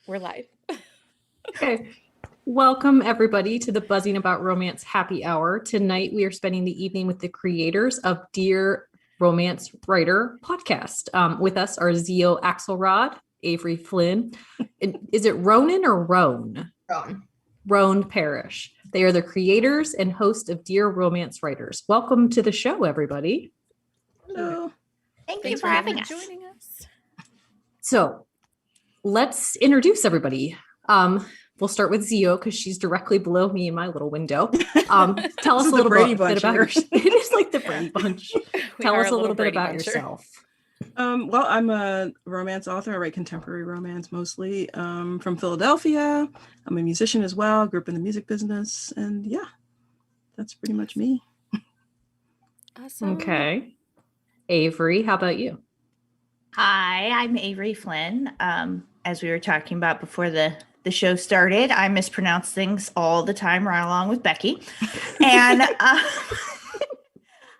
We're live. Okay. Welcome, everybody, to the Buzzing About Romance Happy Hour. Tonight, we are spending the evening with the creators of Dear Romance Writer podcast. With us are Xio Axelrod, Avery Flynn. Is it Ronan or Roan? Roan Parrish. They are the creators and hosts of Dear Romance Writers. Welcome to the show, everybody. Hello. Thank you for having us. Joining us. So, let's introduce everybody. We'll start with Xio because she's directly below me in my little window. Tell us a little bit about yourself. It is like the Brady Bunch. Tell us a little bit about yourself. Well, I'm a romance author. I write contemporary romance mostly from Philadelphia. I'm a musician as well. Grew up in the music business. And yeah, that's pretty much me. Awesome. Okay. Avery, how about you? Hi, I'm Avery Flynn. As we were talking about before the show started, I mispronounce things all the time right along with Becky. And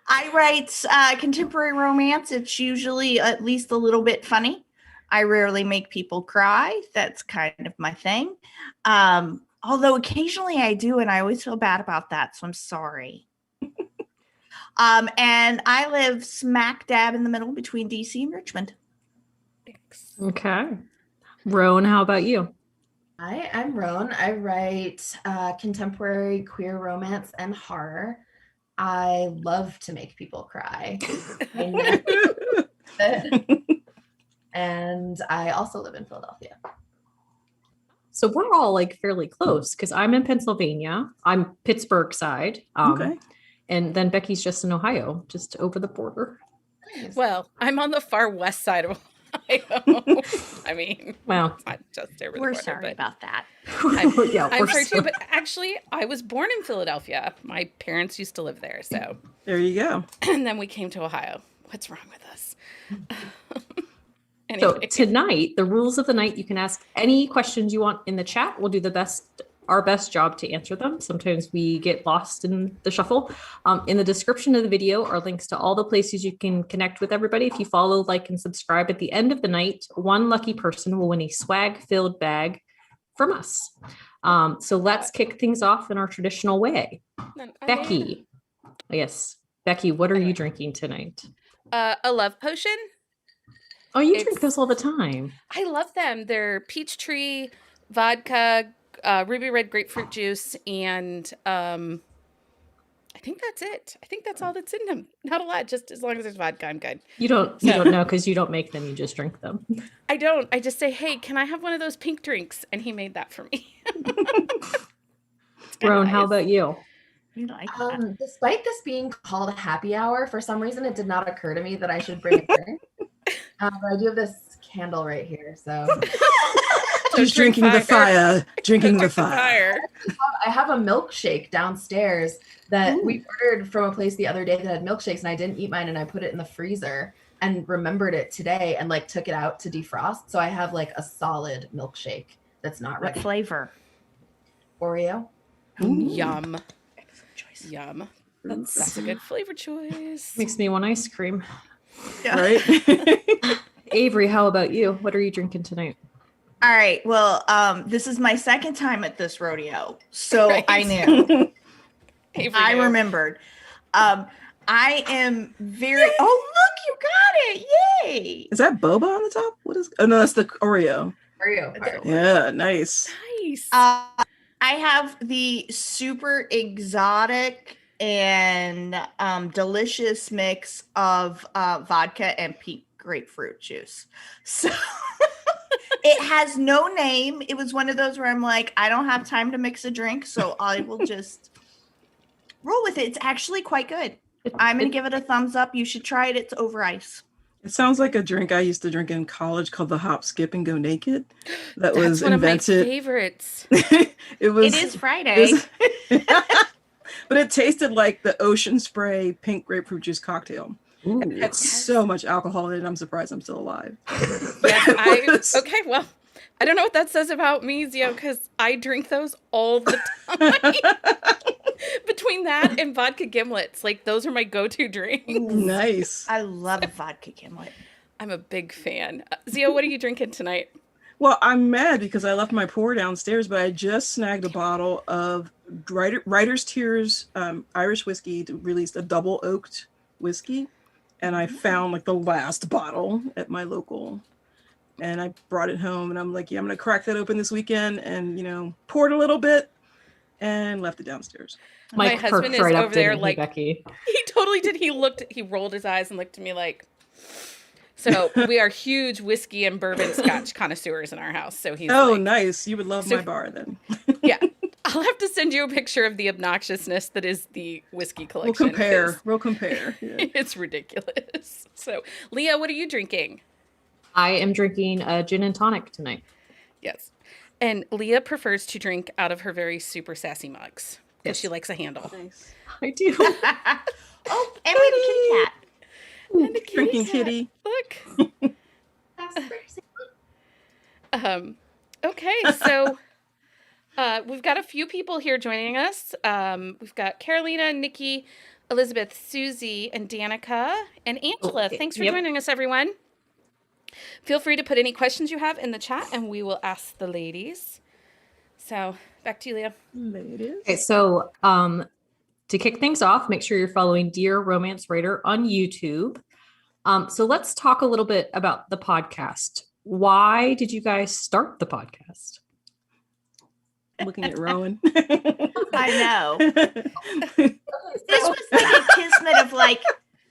I write contemporary romance. It's usually at least a little bit funny. I rarely make people cry. That's kind of my thing. Although occasionally I do, and I always feel bad about that, so I'm sorry. And I live smack dab in the middle between DC and Richmond. Thanks. Okay. Roan, how about you? Hi, I'm Roan. I write contemporary queer romance and horror. I love to make people cry. And I also live in Philadelphia. So we're all like fairly close because I'm in Pennsylvania. I'm Pittsburgh side. Okay. And then Becky's just in Ohio, just over the border. Well, I'm on the far west side of Ohio. I mean, Wow. it's not just over the We're border, sorry but about that. I'm we're sorry so- too. But actually, I was born in Philadelphia. My parents used to live there, so There you go. and then we came to Ohio. What's wrong with us? So Anyway. tonight, the rules of the night, you can ask any questions you want in the chat. We'll do our best job to answer them. Sometimes we get lost in the shuffle. In the description of the video are links to all the places you can connect with everybody. If you follow, like, and subscribe at the end of the night, one lucky person will win a swag-filled bag from us. So let's kick things off in our traditional way. Becky. Yes. Becky, what are you drinking tonight? A love potion. Oh, you drink those all the time. I love them. They're peach tree, vodka, ruby red grapefruit juice, and I think that's it. I think that's all that's in them. Not a lot, just as long as there's vodka, I'm good. You don't know because you don't make them, you just drink them. I don't. I just say, hey, can I have one of those pink drinks? And he made that for me. Roan, how about you? You like that. Despite this being called a happy hour, for some reason it did not occur to me that I should bring a drink. But I do have this candle right here, so Just drinking the fire. Drinking the fire. I have a milkshake downstairs that we ordered from a place the other day that had milkshakes, and I didn't eat mine, and I put it in the freezer and remembered it today and like took it out to defrost. So I have like a solid milkshake that's not What ready. flavor? Oreo. Yum. Choice. Yum. That's That's a good flavor choice. makes me want ice cream. Right? Avery, how about you? What are you drinking tonight? All right. Well, this is my second time at this rodeo, so Right. I knew. Avery I knew. remembered. I am very. Oh, look! You got it! Yay! Is that boba on the top? What is? Oh no, that's the Oreo. Oreo part. Yeah, nice. Nice. I have the super exotic and delicious mix of vodka and pink grapefruit juice. So it has no name. It was one of those where I'm like, I don't have time to mix a drink, so I will just roll with it. It's actually quite good. I'm going to give it a thumbs up. You should try it. It's over ice. It sounds like a drink I used to drink in college called the Hop, Skip, and Go Naked. That That's was one invented. of my favorites. It was. It is Friday. But it tasted like the Ocean Spray pink grapefruit juice cocktail. Ooh. It had so much alcohol in it. I'm surprised I'm still alive. Yes, okay, well, I don't know what that says about me, Xio, because I drink those all the time. Between that and vodka gimlets, like those are my go-to drinks. Nice. I love vodka gimlet. I'm a big fan. Xio, what are you drinking tonight? Well, I'm mad because I left my pour downstairs, but I just snagged a bottle of Writer's Tears Irish whiskey to release a double oaked whiskey. And I found like the last bottle at my local. And I brought it home and I'm like, yeah, I'm going to crack that open this weekend and, poured a little bit and left it downstairs. My Mike husband perked is right up, over there didn't he, like, Becky? he totally did. He rolled his eyes and looked at me like, so we are huge whiskey and bourbon scotch connoisseurs in our house. So he's like, Nice. You would love my bar then. yeah. I'll have to send you a picture of the obnoxiousness that is the whiskey collection. We'll compare. Yeah. It's ridiculous. So, Leah, what are you drinking? I am drinking a gin and tonic tonight. Yes. And Leah prefers to drink out of her very super sassy mugs because Yes. she likes a handle. Nice. I do. Oh, and we have a kitty cat. And a kitty Drinking cat. kitty. Look. Okay, so we've got a few people here joining us. We've got Carolina, Nikki, Elizabeth, Susie, and Danica, and Angela. Okay, Thanks for yep. joining us, everyone. Feel free to put any questions you have in the chat, and we will ask the ladies. So, back to you, Leah. Ladies. Okay, so to kick things off, make sure you're following Dear Romance Writer on YouTube. So let's talk a little bit about the podcast. Why did you guys start the podcast? Looking at Rowan. I know. This was like a kismet of like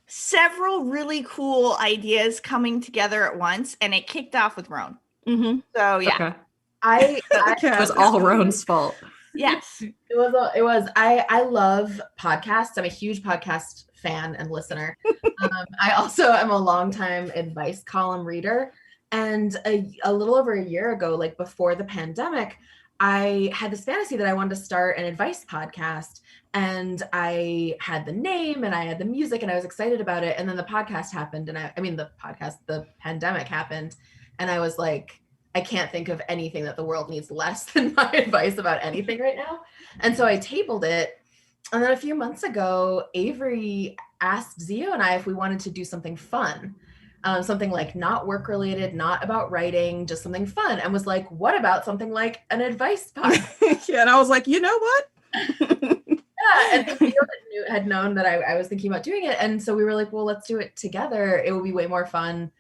several really cool ideas coming together at once, and it kicked off with Roan. Mm-hmm. So yeah, Okay. I It was all Roan's fault. yes. It was I love podcasts. I'm a huge podcast fan and listener. I also am a longtime advice column reader. And a little over a year ago, like before the pandemic, I had this fantasy that I wanted to start an advice podcast. And I had the name and I had the music and I was excited about it. And then the podcast happened. And the pandemic happened. And I was like, I can't think of anything that the world needs less than my advice about anything right now. And so I tabled it. And then a few months ago, Avery asked Xio and I if we wanted to do something fun. Something like not work related, not about writing, just something fun. And was like, what about something like an advice podcast? Yeah, and I was like, you know what? Yeah, and Xio had known that I was thinking about doing it. And so we were like, well, let's do it together. It will be way more fun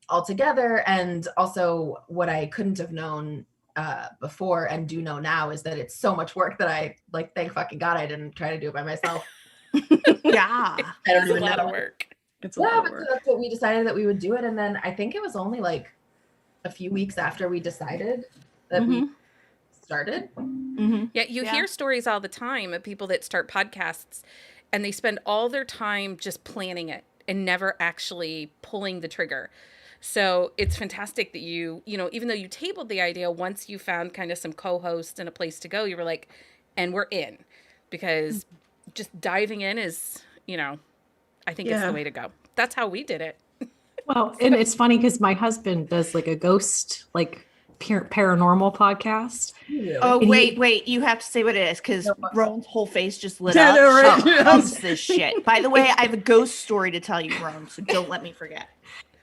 all together. And also what I couldn't have known before and do know now is that it's so much work that I like, thank fucking God I didn't try to do it by myself. Yeah. I don't It's a even lot know. of work. It's a lot of But work. that's what we decided that we would do it. And then I think it was only like a few weeks after we decided that we started. Mm-hmm. Yeah, you Yeah. hear stories all the time of people that start podcasts and they spend all their time just planning it and never actually pulling the trigger. So it's fantastic that even though you tabled the idea, once you found kind of some co-hosts and a place to go, you were like, and we're in. Because just diving in is, I think it's Yeah. the way to go. That's how we did it. Well, and it's funny because my husband does like a ghost, like paranormal podcast. Oh, And wait. You have to say what it is because Roan's whole face just lit Yeah, up. no, right. She loves this shit. By the way, I have a ghost story to tell you, Roan, so don't let me forget.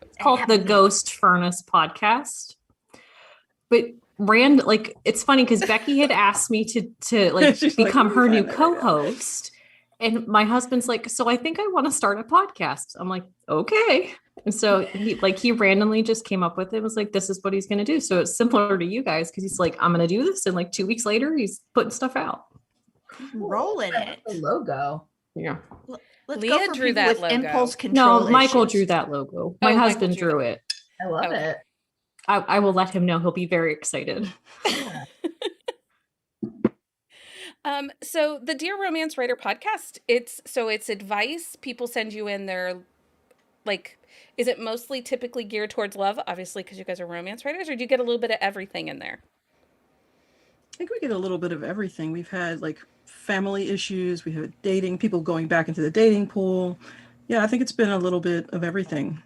It's called the Ghost Furnace Podcast. But it's funny because Becky had asked me to like She's like, become "Let me her new find that right now." co-host. And my husband's like, so I think I want to start a podcast. I'm like, okay. And so he randomly just came up with it. Was like, this is what he's going to do. So it's similar to you guys. Cause he's like, I'm going to do this. And like 2 weeks later, he's putting stuff out. Rolling it. The logo. Yeah. Let's Leah go for drew people that with logo. impulse control. No, Michael issues. drew that logo. Oh, My Michael husband drew drew it. I love Okay. it. I will let him know. He'll be very excited. So the Dear Romance Writer podcast, it's advice. People send you in their, like, is it mostly typically geared towards love, obviously, because you guys are romance writers, or do you get a little bit of everything in there? I think we get a little bit of everything. We've had like family issues. We have dating, people going back into the dating pool. Yeah, I think it's been a little bit of everything.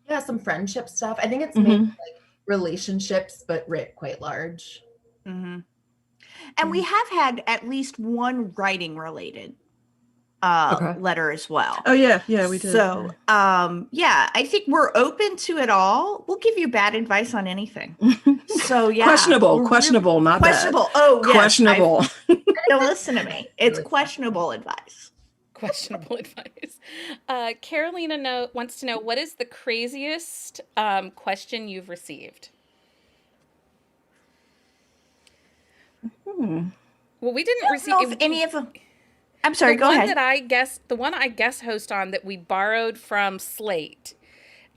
Yeah, some friendship stuff. I think it's Mhm. maybe like relationships, but writ quite large. Mm-hmm. And we have had at least one writing related letter as well. Oh yeah, we did. So, I think we're open to it all. We'll give you bad advice on anything. So yeah, Questionable, we're questionable, not bad. questionable. Oh, yes, Questionable. don't listen to me. It's questionable advice. Questionable advice. Carolina wants to know, what is the craziest question you've received? Hmm. Well, we didn't I receive don't know if any of them. I'm sorry. Go ahead. The one I guest host on that we borrowed from Slate.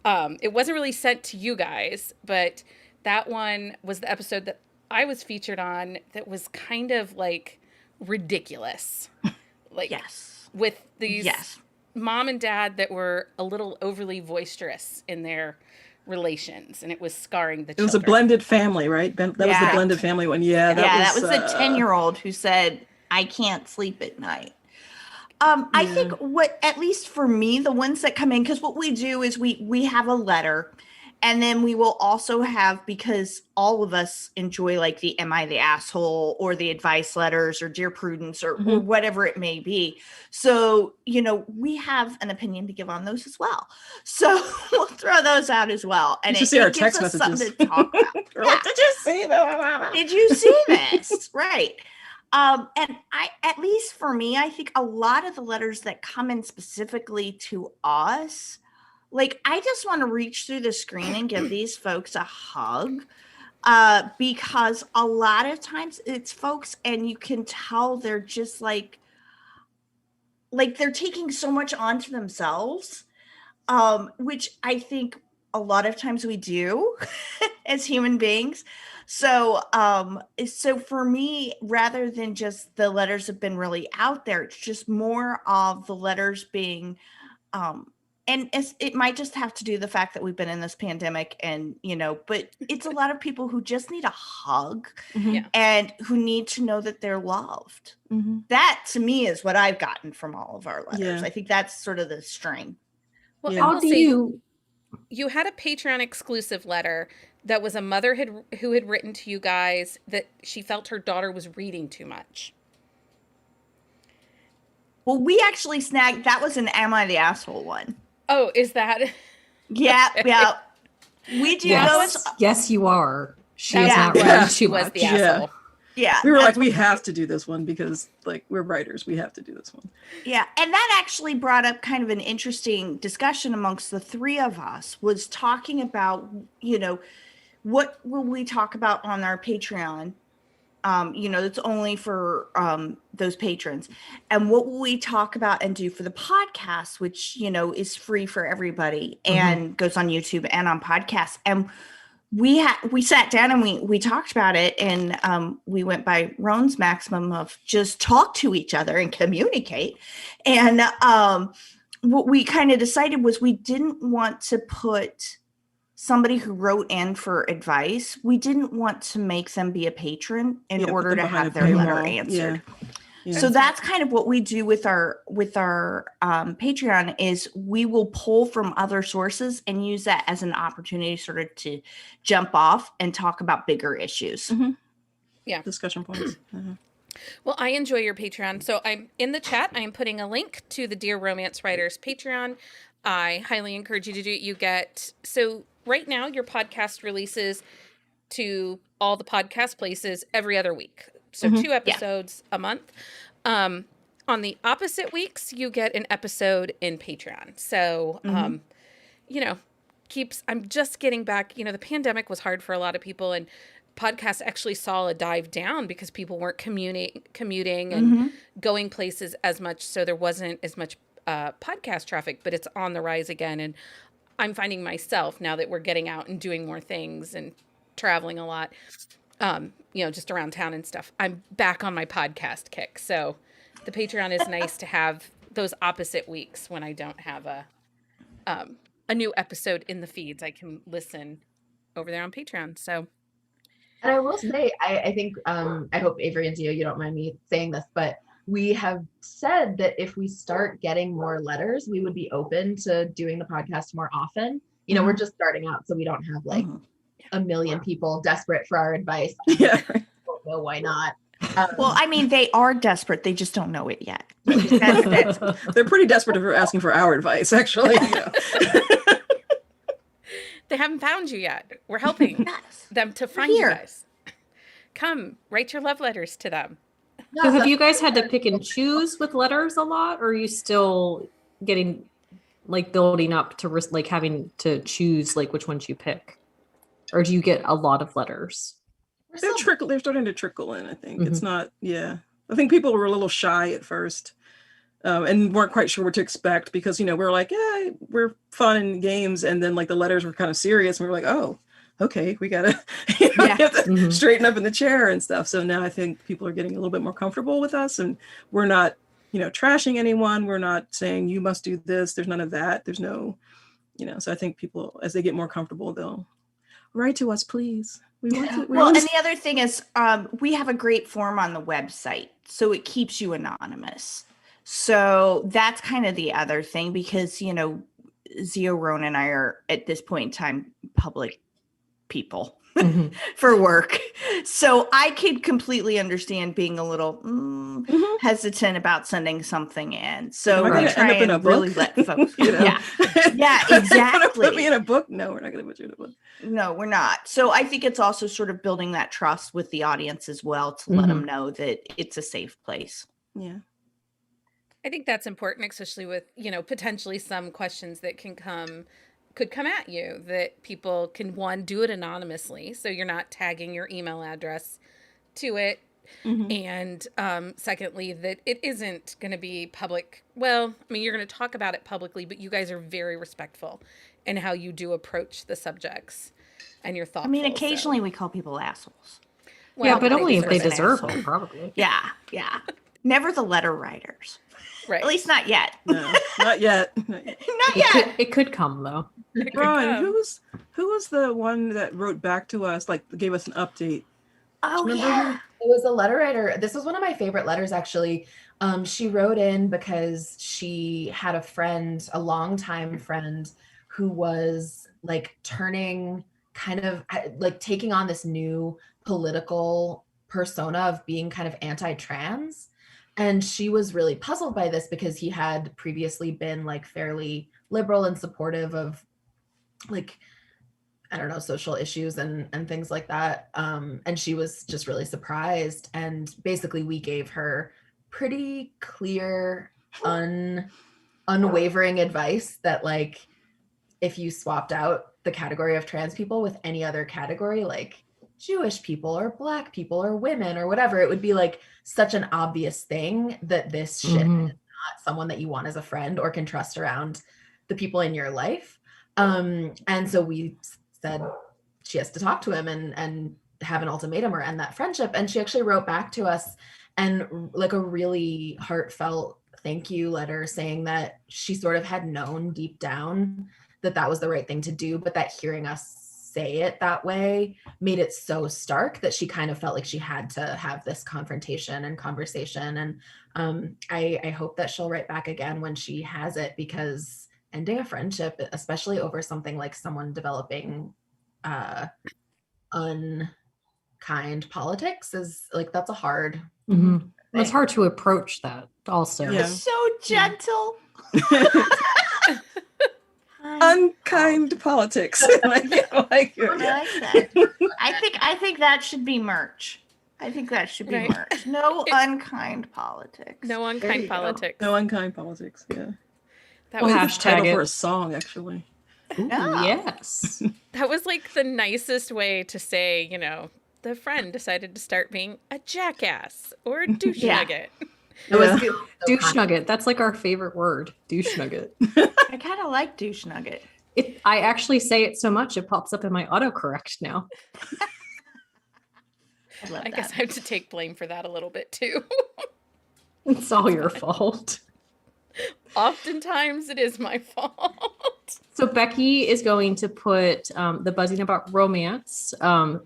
It wasn't really sent to you guys, but that one was the episode that I was featured on that was kind of like ridiculous. Like, Yes. with these Yes. mom and dad that were a little overly boisterous in their relations, and it was scarring the It children. was a blended family, right? That was the blended family one. Yeah, That was the 10-year-old who said, "I can't sleep at night." I think what, at least for me, the ones that come in, because what we do is we have a letter, and then we will also have, because all of us enjoy like the "Am I the Asshole" or the advice letters or Dear Prudence or whatever it may be. So, we have an opinion to give on those as well. So we'll throw those out as well. And you should see our text gives us messages. something to talk about. Like, did you see that? Did you see this? Right. And at least for me, I think a lot of the letters that come in specifically to us, like, I just want to reach through the screen and give these folks a hug, because a lot of times it's folks, and you can tell they're just like they're taking so much onto themselves, which I think a lot of times we do as human beings. So for me, rather than just the letters have been really out there, it's just more of the letters being, and it might just have to do the fact that we've been in this pandemic, and but it's a lot of people who just need a hug, and who need to know that they're loved. That to me is what I've gotten from all of our letters. I think that's sort of the string. Well, How I'll do say, you had a Patreon exclusive letter that was a mother who had written to you guys that she felt her daughter was reading too much. Well, we actually snagged, that was an "Am I the Asshole" one. Oh, is that? Yeah, Okay. yeah. We do those. Yes, you are. She That is not one ready was too was much. the asshole. Yeah. We were like, we have to do this one because, like, we're writers. We have to do this one. Yeah. And that actually brought up kind of an interesting discussion amongst the three of us, was talking about, what will we talk about on our Patreon? It's only for those patrons. And what will we talk about and do for the podcast, which, is free for everybody and goes on YouTube and on podcasts. And we sat down and we talked about it, and we went by Roan's maximum of just talk to each other and communicate. And what we kind of decided was we didn't want to put somebody who wrote in for advice, we didn't want to make them be a patron in order to have their letter answered. Yeah. So that's kind of what we do with our Patreon, is we will pull from other sources and use that as an opportunity sort of to jump off and talk about bigger issues. Yeah. Discussion points. Well, I enjoy your Patreon. So I'm in the chat. I am putting a link to the Dear Romance Writers Patreon. I highly encourage you to do it. You get, so right now your podcast releases to all the podcast places every other week. So 2 episodes a month. On the opposite weeks, you get an episode in Patreon. So, I'm just getting back, the pandemic was hard for a lot of people, and podcasts actually saw a dive down because people weren't commuting and going places as much. So there wasn't as much podcast traffic, but it's on the rise again. And I'm finding myself, now that we're getting out and doing more things and traveling a lot, just around town and stuff, I'm back on my podcast kick. So the Patreon is nice to have those opposite weeks when I don't have a new episode in the feeds. I can listen over there on Patreon. So, and I will say, I think, I hope Avery and Xio, you don't mind me saying this, but we have said that if we start getting more letters, we would be open to doing the podcast more often. We're just starting out, so we don't have like a million people desperate for our advice. Yeah. I don't know why not. Well, I mean, they are desperate. They just don't know it yet. They're pretty desperate if they're asking for our advice, actually. They haven't found you yet. We're helping Yes. them to We're find you here. guys. Come, write your love letters to them. So have you guys had to pick and choose with letters a lot, or are you still getting like building up to like having to choose like which ones you pick? Or do you get a lot of letters? They're starting to trickle in, I think. It's Mhm. not, yeah. I think people were a little shy at first. And weren't quite sure what to expect because, you know, we're like, yeah, we're fun and games. And then like the letters were kind of serious. And we were like, oh, okay, we gotta, we have to Mhm. straighten up in the chair and stuff. So now I think people are getting a little bit more comfortable with us, and we're not, you know, trashing anyone. We're not saying you must do this. There's none of that. There's no, you know, so I think people, as they get more comfortable, they'll write to us, please. We want to. Well, and the other thing is, we have a great form on the website, so it keeps you anonymous. So that's kind of the other thing, because, you know, Xio, Roan, and I are at this point in time public people Mhm. for work. So I could completely understand being a little hesitant about sending something in. So Am I we gonna try end up in and a really book? let folks, You know? yeah, yeah, Put me exactly. in a book? No, we're not going to put you in a book. No, we're not. So I think it's also sort of building that trust with the audience as well, to let them know that it's a safe place. Yeah. I think that's important, especially with, you know, potentially some questions that could come at you, that people can, one, do it anonymously, so you're not tagging your email address to it. And secondly, that it isn't going to be public. Well, I mean, you're going to talk about it publicly, but you guys are very respectful in how you do approach the subjects, and you're thoughtful. I mean, occasionally we call people assholes. Well, Yeah, but only if they deserve deserve an it, probably. Yeah, yeah. Never the letter writers. right. At least not yet. No, not yet. Not yet. Not yet. It could come though. It could Ron, come. who was the one that wrote back to us, like gave us an update? Oh, Remember yeah. It was a letter writer. This was one of my favorite letters, actually. She wrote in because she had a friend, a longtime friend, who was like turning kind of like taking on this new political persona of being kind of anti-trans. And she was really puzzled by this because he had previously been like fairly liberal and supportive of like, I don't know, social issues and things like that. And she was just really surprised. And basically we gave her pretty clear, unwavering advice that like, if you swapped out the category of trans people with any other category, like Jewish people or Black people or women or whatever, it would be like such an obvious thing that this shit is not someone that you want as a friend or can trust around the people in your life. And so we said she has to talk to him and have an ultimatum or end that friendship. And she actually wrote back to us and like a really heartfelt thank you letter saying that she sort of had known deep down that that was the right thing to do, but that hearing us say it that way made it so stark that she kind of felt like she had to have this confrontation and conversation. And I hope that she'll write back again when she has it, because ending a friendship, especially over something like someone developing unkind politics, is like, that's a hard It's hard to approach that also. Yeah. So gentle. Unkind politics. I like it. I like that. I think that should be merch. I think that should be Right. merch. No unkind politics. No There unkind you go. politics. No unkind politics. Yeah. That Well, was That's the title hashtag for it. a song, actually. Ooh, Yeah. yes. that was like the nicest way to say, you know, the friend decided to start being a jackass or a douche Yeah. nugget. it was Yeah. Douche nugget. That's like our favorite word. Douche nugget. I kind of like douche nugget. I actually say it so much it pops up in my autocorrect now. I love I guess I that. have to take blame for that a little bit too. It's all your fault. Oftentimes it is my fault. So Becky is going to put the Buzzing About Romance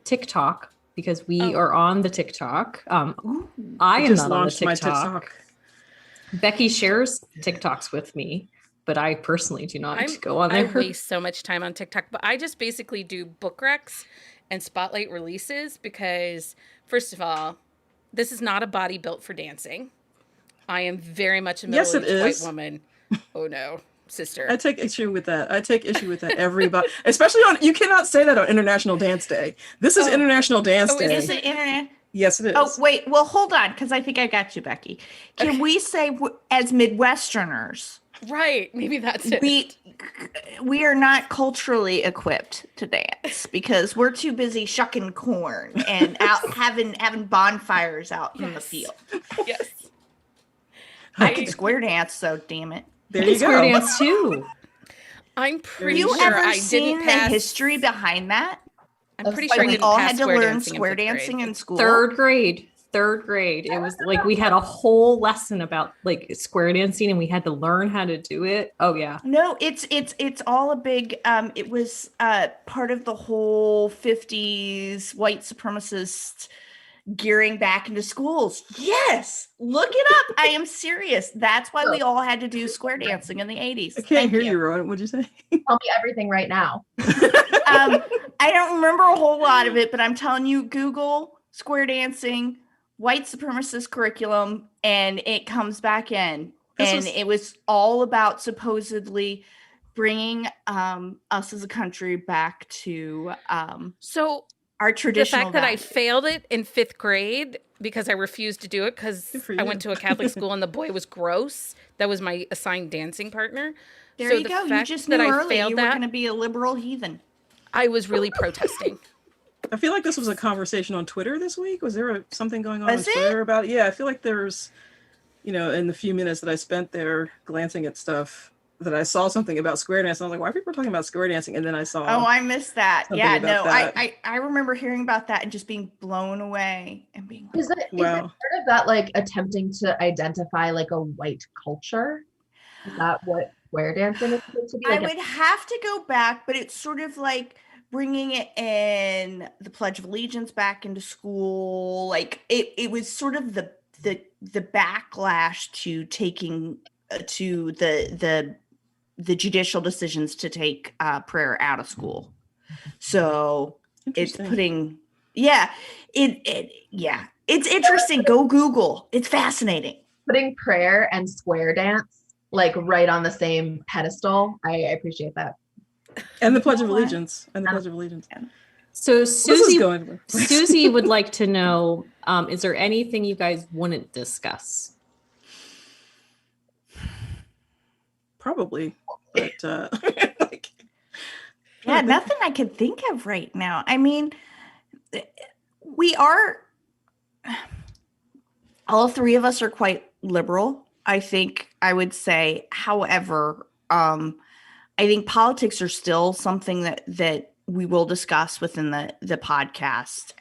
TikTok, because we are on the TikTok. I am just not on the launched my TikTok. TikTok. Becky shares TikToks with me, but I personally do not go on I there. waste so much time on TikTok, but I just basically do book recs and spotlight releases because, first of all, this is not a body built for dancing. I am very much a Yes, it middle-aged white is. woman. Oh no. sister. I take issue with that. Everybody, especially you cannot say that on International Dance Day. This is International Dance Day. Is it internet? Yes, it is. Oh, wait. Well, hold on, because I think I got you, Becky. Can we say, as Midwesterners, Right. Maybe that's it. we are not culturally equipped to dance because we're too busy shucking corn and out having bonfires out in the field. Yes. I can square dance, so damn it. There you Square go. dance too. I'm Have pretty you sure ever I seen didn't the pass. history behind that? I'm pretty Like sure I we didn't all pass had to square learn dancing square in fifth dancing grade. in school. Third grade. It was like we had a whole lesson about like square dancing and we had to learn how to do it. Oh yeah. No, it's all a big it was part of the whole 50s white supremacist gearing back into schools. Yes, look it up. I am serious. That's why we all had to do square dancing in the 80s. I can't hear you, Roan. What'd you say? Tell me everything right now. I don't remember a whole lot of it, but I'm telling you, Google square dancing, white supremacist curriculum, and it comes back in. It was all about supposedly bringing us as a country back to So our the traditional fact that I values. failed it in fifth grade because I refused to do it because Good for I you. went to a Catholic school and the boy was gross. That was my assigned dancing partner. There so you the go. You fact just that knew I early failed you were that, going to be a liberal heathen. I was really protesting. I feel like this was a conversation on Twitter this week. Was there something going on Was on Twitter about it? Yeah, I feel like there's, in the few minutes that I spent there glancing at stuff, that I saw something about square dancing. I was like, why are people talking about square dancing? And then I saw. Oh, I missed that. something Yeah, about no, that. I remember hearing about that and just being blown away and being like, Is it Wow. part of that like attempting to identify like a white culture? Is that what square dancing is supposed to be? I Like would have to go back, but it's sort of like bringing it in the Pledge of Allegiance back into school. Like it was sort of the backlash to taking to the judicial decisions to take prayer out of school. So it's Interesting. it's interesting. Go Google. It's fascinating. putting prayer and square dance like right on the same pedestal. I appreciate that. And the Pledge of Allegiance. So Susie going. Susie would like to know, is there anything you guys wouldn't discuss? Probably, but Yeah, nothing I can think of right now. I mean, we are, all three of us are quite liberal, I think I would say. However, I think politics are still something that we will discuss within the podcast.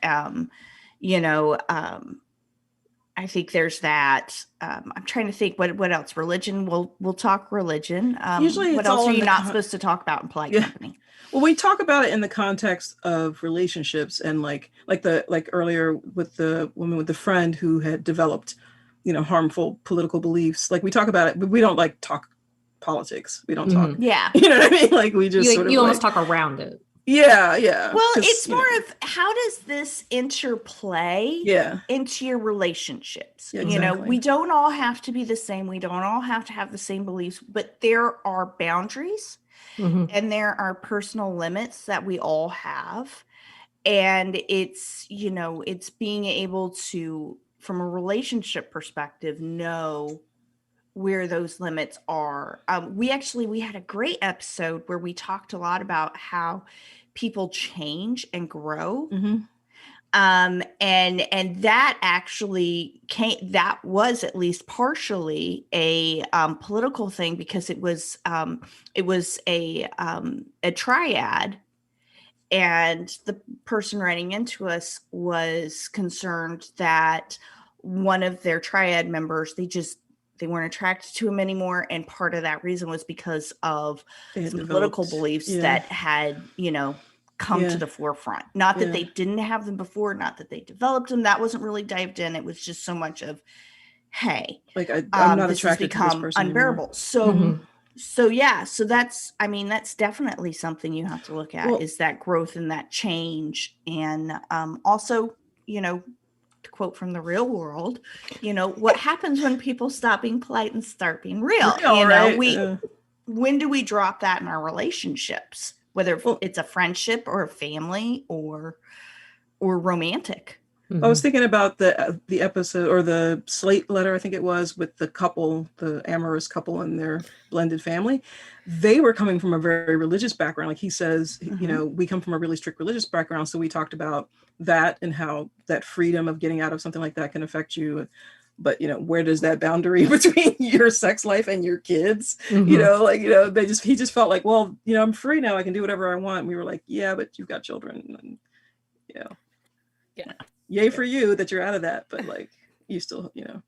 I think there's that. I'm trying to think what else. Religion. We'll talk religion. Usually what it's else all are in you the not supposed to talk about in polite company? well, we talk about it in the context of relationships and like earlier with the woman with the friend who had developed, harmful political beliefs. Like we talk about it, but we don't like talk politics. We don't talk. Yeah. You know what I mean? Like we just You almost talk around it. Yeah. Well, it's more of how does this interplay into your relationships? Yeah, exactly. We don't all have to be the same. We don't all have to have the same beliefs, but there are boundaries and there are personal limits that we all have. And it's, it's being able to, from a relationship perspective, know where those limits are. We had a great episode where we talked a lot about how people change and grow. And that actually that was at least partially a political thing, because it was a triad, and the person writing into us was concerned that one of their triad members, they weren't attracted to him anymore. And part of that reason was because of some political beliefs that had, come to the forefront. Not that they didn't have them before, not that they developed them. That wasn't really dived in. It was just so much of, hey, like I'm not this attracted has become to this person unbearable. Anymore. So that's definitely something you have to look at, is that growth and that change. And also, to quote from the real world, what happens when people stop being polite and start being real. when do we drop that in our relationships, whether Well- it's a friendship or a family or romantic? I was thinking about the episode or the Slate letter, I think it was, with the couple, the amorous couple and their blended family. They were coming from a very religious background. Like he says, you know, we come from a really strict religious background. So we talked about that and how that freedom of getting out of something like that can affect you. But, you know, where does that boundary between your sex life and your kids? You know, like, you know, he just felt like, well, you know, I'm free now. I can do whatever I want. And we were like, yeah, but you've got children. And, you know, yay for you that you're out of that. But like, you still, you know.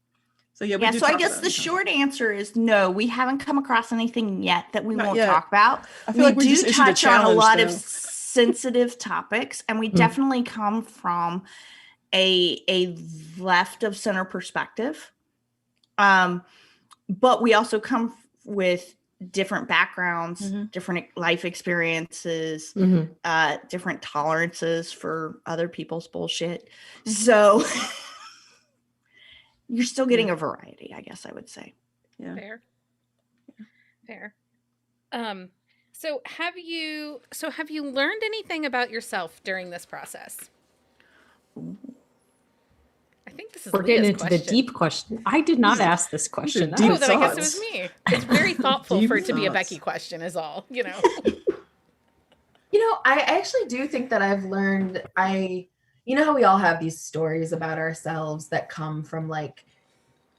So yeah, So I guess the short answer is no, we haven't come across anything yet that we won't talk about. I feel like we just issued a touch on a lot of though. sensitive topics, and we definitely come from a left of center perspective. But we also come with different backgrounds, different life experiences, different tolerances for other people's bullshit. So you're still getting a variety, I guess I would say. Yeah. Fair. So have you learned anything about yourself during this process? I think this is We're getting Leah's into the deep question. I did not ask this question. deep Oh, then I guess it thoughts. was me. It's very thoughtful for it to be a thoughts. Becky question, is all. You know. You know, I actually do think that I've learned. You know how we all have these stories about ourselves that come from like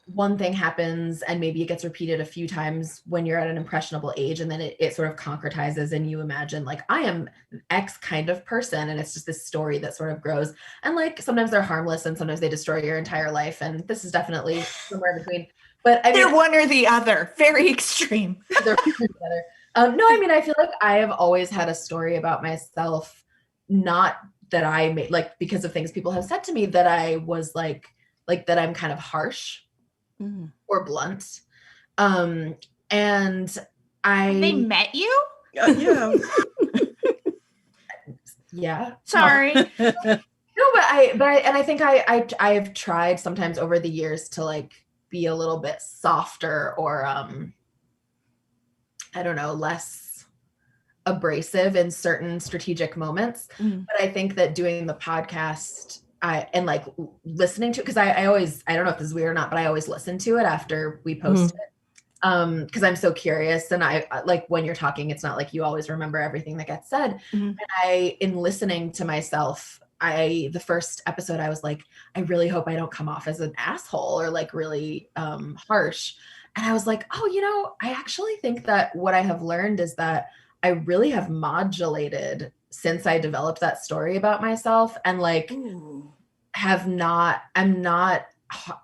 one thing happens and maybe it gets repeated a few times when you're at an impressionable age, and then it sort of concretizes and you imagine like, I am X kind of person, and it's just this story that sort of grows. And like sometimes they're harmless and sometimes they destroy your entire life, and this is definitely somewhere in between. But I mean, They're one or the other, very extreme. they're together. No, I mean, I feel like I have always had a story about myself, not that I made, like, because of things people have said to me, that I was like that I'm kind of harsh or blunt. And They met you? Yeah. yeah. Sorry. No, but I think I've tried sometimes over the years to like be a little bit softer or I don't know, less abrasive in certain strategic moments. But I think that doing the podcast and like listening to it, because I always, I don't know if this is weird or not, but I always listen to it after we post it. Because I'm so curious, and I like when you're talking, it's not like you always remember everything that gets said. And in listening to myself, the first episode, I was like, I really hope I don't come off as an asshole or like really harsh. And I was like, oh, you know, I actually think that what I have learned is that I really have modulated since I developed that story about myself, and like I'm not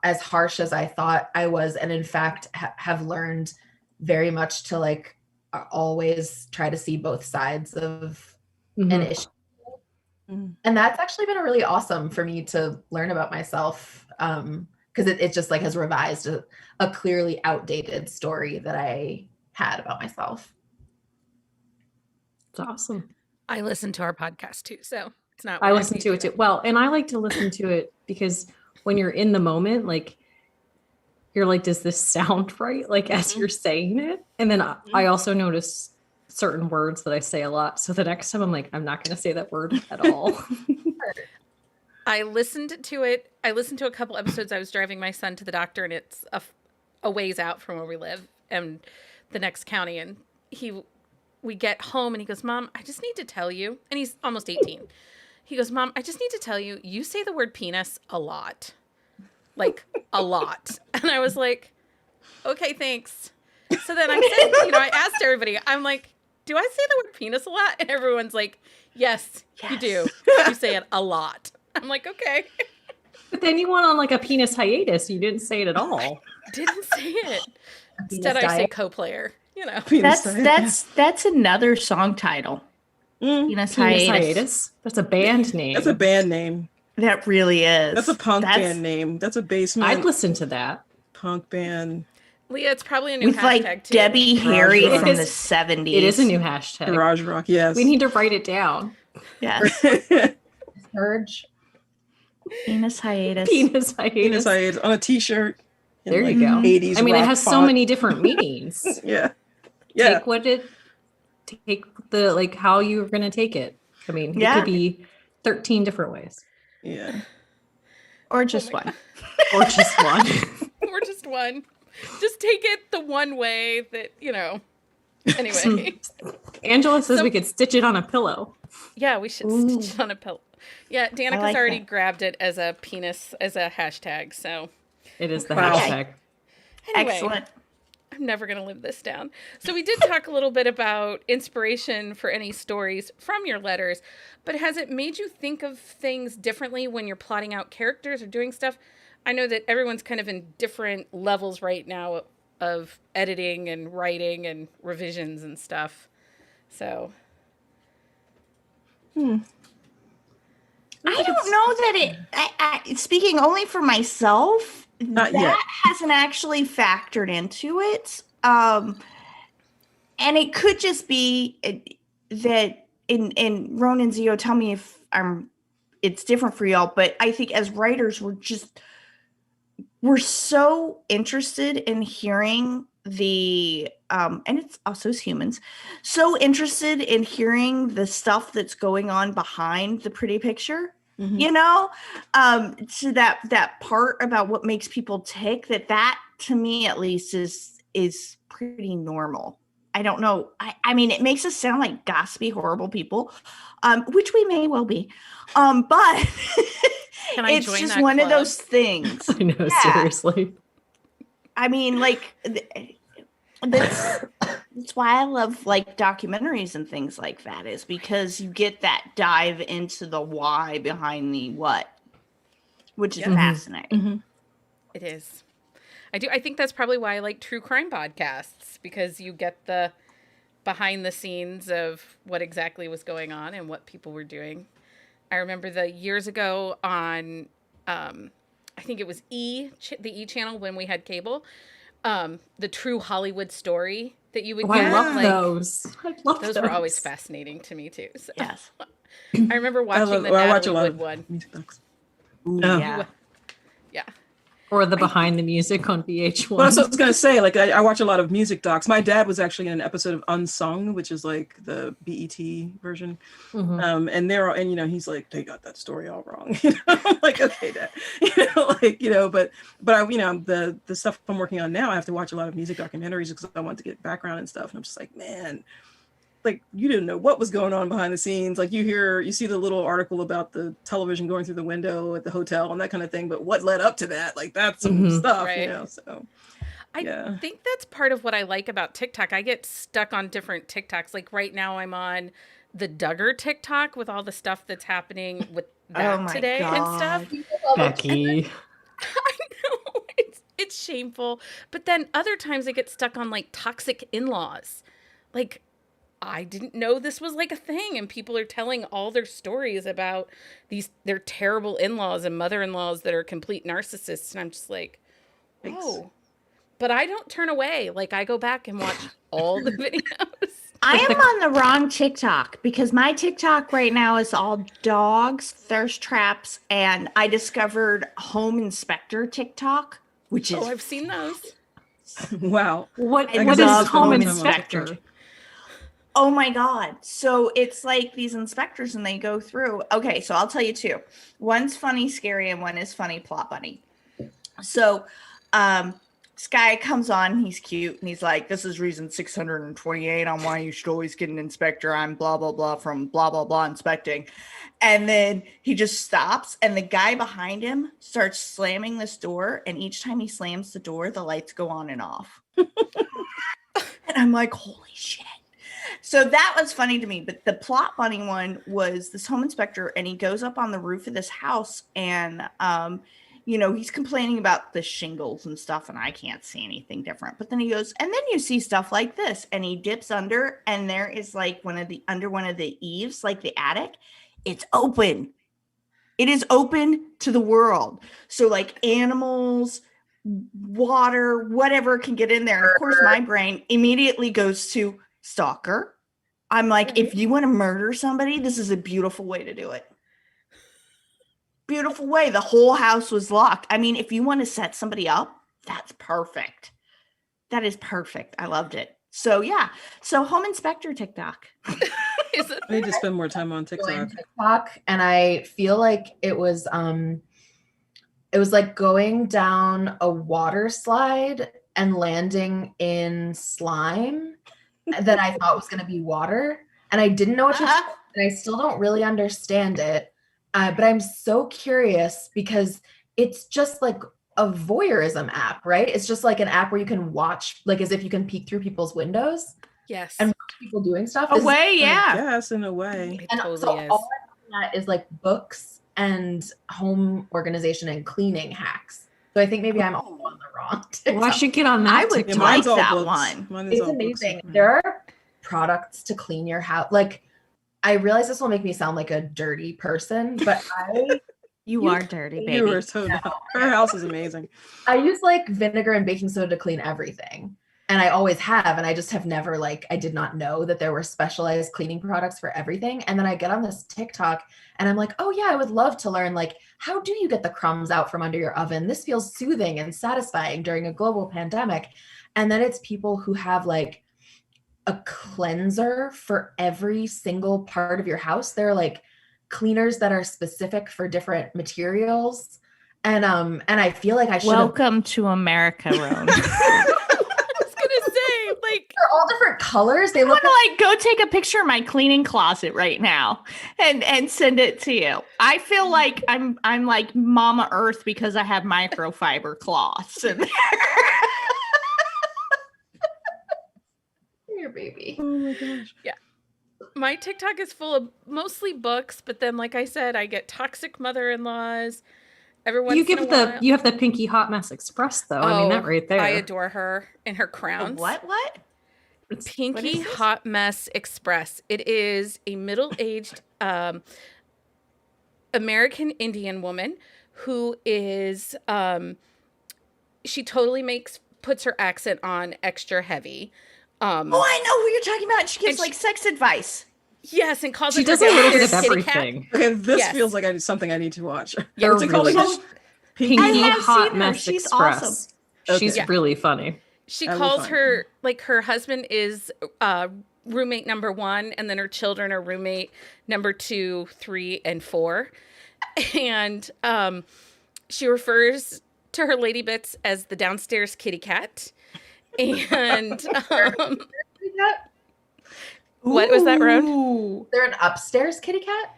as harsh as I thought I was. And in fact, have learned very much to like always try to see both sides of an issue. And that's actually been really awesome for me to learn about myself. Because it just like has revised a clearly outdated story that I had about myself. It's awesome. I listen to our podcast too, so it's not. I listen to it too. Well, and I like to listen to it because when you're in the moment, like you're like, does this sound right? Like as you're saying it. And then I also notice certain words that I say a lot. So the next time I'm like, I'm not going to say that word at all. I listened to it. I listened to a couple episodes. I was driving my son to the doctor, and it's a ways out from where we live and the next county. And we get home and he goes, Mom, I just need to tell you. And he's almost 18. He goes, Mom, I just need to tell you, you say the word penis a lot. Like a lot. And I was like, okay, thanks. So then I said, you know, I asked everybody, I'm like, do I say the word penis a lot? And everyone's like, yes. You do. You say it a lot. I'm like, okay. But then you went on like a penis hiatus. You didn't say it at all. Didn't say it. Instead I say co-player, you know. That's another song title. Penis hiatus. That's a band name. That's a band name. That really is. That's a punk band name. That's a basement. I'd listen to that. Punk band. Leah, it's probably a new with hashtag like too. Debbie Harry Garage from rock. the 70s. It is a new hashtag. Garage rock, yes. We need to write it down. Yes. Purge. Penis hiatus. Penis hiatus. Penis hiatus on a t-shirt. in, There like, you go. 80s I mean, it rock has so font. many different meanings. Yeah. Yeah. take the like how you're gonna take it. I mean, it Yeah. could be 13 different ways. Yeah. Or just my one. Or just one. Or just one. Just take it the one way that, Anyway. Angela says So- we could stitch it on a pillow. Yeah, we should Ooh. stitch it on a pillow. Yeah, Danica's like already that. grabbed it as a penis, as a hashtag, so. It is the Wow. hashtag. Anyway, Excellent. I'm never going to live this down. So we did talk a little bit about inspiration for any stories from your letters, but has it made you think of things differently when you're plotting out characters or doing stuff? I know that everyone's kind of in different levels right now of editing and writing and revisions and stuff. So. I don't know that I speaking only for myself, Not that yet. hasn't actually factored into it. And it could just be that in Roan and Xio, tell me if it's different for y'all, but I think as writers, we're so interested in hearing the and it's also as humans, so interested in hearing the stuff that's going on behind the pretty picture. Mhm. So that part about what makes people tick, that to me at least is pretty normal. I don't know. I mean, it makes us sound like gossipy, horrible people, which we may well be. But Can I it's join just that one of club? those things. I know, Yeah. seriously. I mean, like that's why I love like documentaries and things like that, is because you get that dive into the why behind the what, which is Yeah. fascinating. Mhm. It is. I think that's probably why I like true crime podcasts, because you get the behind the scenes of what exactly was going on and what people were doing. I remember the years ago on, I think it was the E channel when we had cable, the true Hollywood story that you would Oh, I get. love like, those. I love those were always fascinating to me too. So. Yes. I remember watching the I watch a Natalie lot Wood of one. music docs. Ooh, Oh. yeah. Yeah. Or the behind the music on VH1. Well, that's what I was gonna say. Like, I watch a lot of music docs. My dad was actually in an episode of Unsung, which is like the BET version. Mhm. And they're all, and he's like, they got that story all wrong. I'm like, okay, Dad. But I, the stuff I'm working on now, I have to watch a lot of music documentaries because I want to get background and stuff. And I'm just like, man, like, you didn't know what was going on behind the scenes. Like, you see the little article about the television going through the window at the hotel and that kind of thing, but what led up to that, like, that's some Mhm. stuff, Right. so I yeah. think that's part of what I like about TikTok. I get stuck on different TikToks. Like right now I'm on the Duggar TikTok with all the stuff that's happening with that my today and stuff. God. Becky. I know, it's shameful. But then other times I get stuck on like toxic in-laws. Like, I didn't know this was like a thing, and people are telling all their stories about their terrible in-laws and mother-in-laws that are complete narcissists, and I'm just like, Thanks. oh. But I don't turn away. Like, I go back and watch all the videos. I am on the wrong TikTok because my TikTok right now is all dogs, thirst traps, and I discovered Home Inspector TikTok, which is Oh, I've seen those. Wow. What I is love home Home inspector? Inspector. Oh my God. So it's like these inspectors and they go through. Okay, so I'll tell you two. One's funny, scary, and one is funny, plot bunny. So this guy comes on, he's cute, and he's like, this is reason 628 on why you should always get an inspector. I'm blah, blah, blah from blah, blah, blah inspecting. And then he just stops, and the guy behind him starts slamming this door. And each time he slams the door, the lights go on and off. And I'm like, holy shit. So that was funny to me. But the plot bunny one was this home inspector, and he goes up on the roof of this house, and he's complaining about the shingles and stuff, and I can't see anything different. But then he goes, and then you see stuff like this, and he dips under, and there is like under one of the eaves, like the attic, it's open. It is open to the world. So like animals, water, whatever can get in there. And of course, my brain immediately goes to stalker. I'm like, if you want to murder somebody, this is a beautiful way to do it. Beautiful way. The whole house was locked. I mean, if you want to set somebody up, that's perfect. That is perfect. I loved it. So yeah. So home inspector TikTok. Is it I need to there? spend more time on Joined TikTok. TikTok, and I feel like it was like going down a water slide and landing in slime that I thought was going to be water, and I didn't know what to expect, and I still don't really understand it. But I'm so curious because it's just like a voyeurism app, right? It's just like an app where you can watch, like as if you can peek through people's windows Yes. and watch people doing stuff. This is- Away, yeah. Yes, in a way. It and totally so is. all I'm looking at is like books and home organization and cleaning hacks. So I think maybe I'm also on the wrong TikTok. Well, I should get on that. I would TikTok. Yeah, mine's like all that books. one. Mine is It's all books. amazing. There are products to clean your house. Like, I realize this will make me sound like a dirty person, but You are dirty, baby. You are so dumb. Her house is amazing. I use like vinegar and baking soda to clean everything. And I always have. And I just have never I did not know that there were specialized cleaning products for everything. And then I get on this TikTok and I'm like, oh yeah, I would love to learn, like, how do you get the crumbs out from under your oven? This feels soothing and satisfying during a global pandemic. And then it's people who have like a cleanser for every single part of your house. They're like cleaners that are specific for different materials. And I feel like I should have. Welcome to America, Roan. I was gonna say, like, They're all different colors. They I'm look gonna like go take a picture of my cleaning closet right now and send it to you. I feel like I'm like Mama Earth because I have microfiber cloths in there. your baby. Oh my gosh. my TikTok is full of mostly books, but then, like I said, I get toxic mother-in-laws. Every once You in give a the while. you have the Pinky Hot Mess Express though. I mean that right there. I adore her and her crowns. What? Pinky is this? Hot Mess Express. It is a middle-aged American Indian woman who is she totally puts her accent on extra heavy. Oh, I know who you're talking about. She gives And like sex advice. Yes, and calls She it her does a little bit of downstairs kitty cat. everything. Okay, this Yes. feels like something I need to watch. They're What's it called really again? good. Pinky. Pinky I have Hot seen her. Mess She's Express. awesome. She's Okay. really funny. She I will calls find her, like, her husband is roommate number 1, and then her children are roommate number 2, 3, and 4. And she refers to her lady bits as the downstairs kitty cat. And what was that, Roan? Ooh. They're an upstairs kitty cat?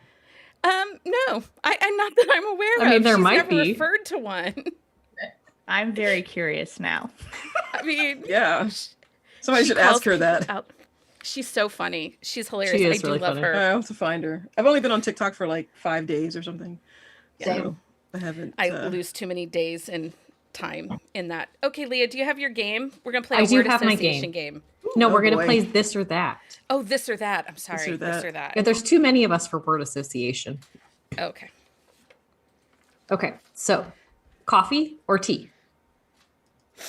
No, I not that I'm aware I mean, of. there She's might never be. referred to one. I'm very curious now. I mean, Yeah. Somebody she should calls ask her people that. out. She's so funny. She's hilarious. She is I do really love funny. her. I have to find her. I've only been on TikTok for like 5 days or something. Same. So I haven't. I lose too many days and time in that. Okay, Leah, do you have your game? We're gonna play I a do word have my association game. No, Oh, we're gonna boy. play this or that. Oh, this or that. I'm sorry. or that. Yeah, there's too many of us for word association. Okay. Okay, so coffee or tea?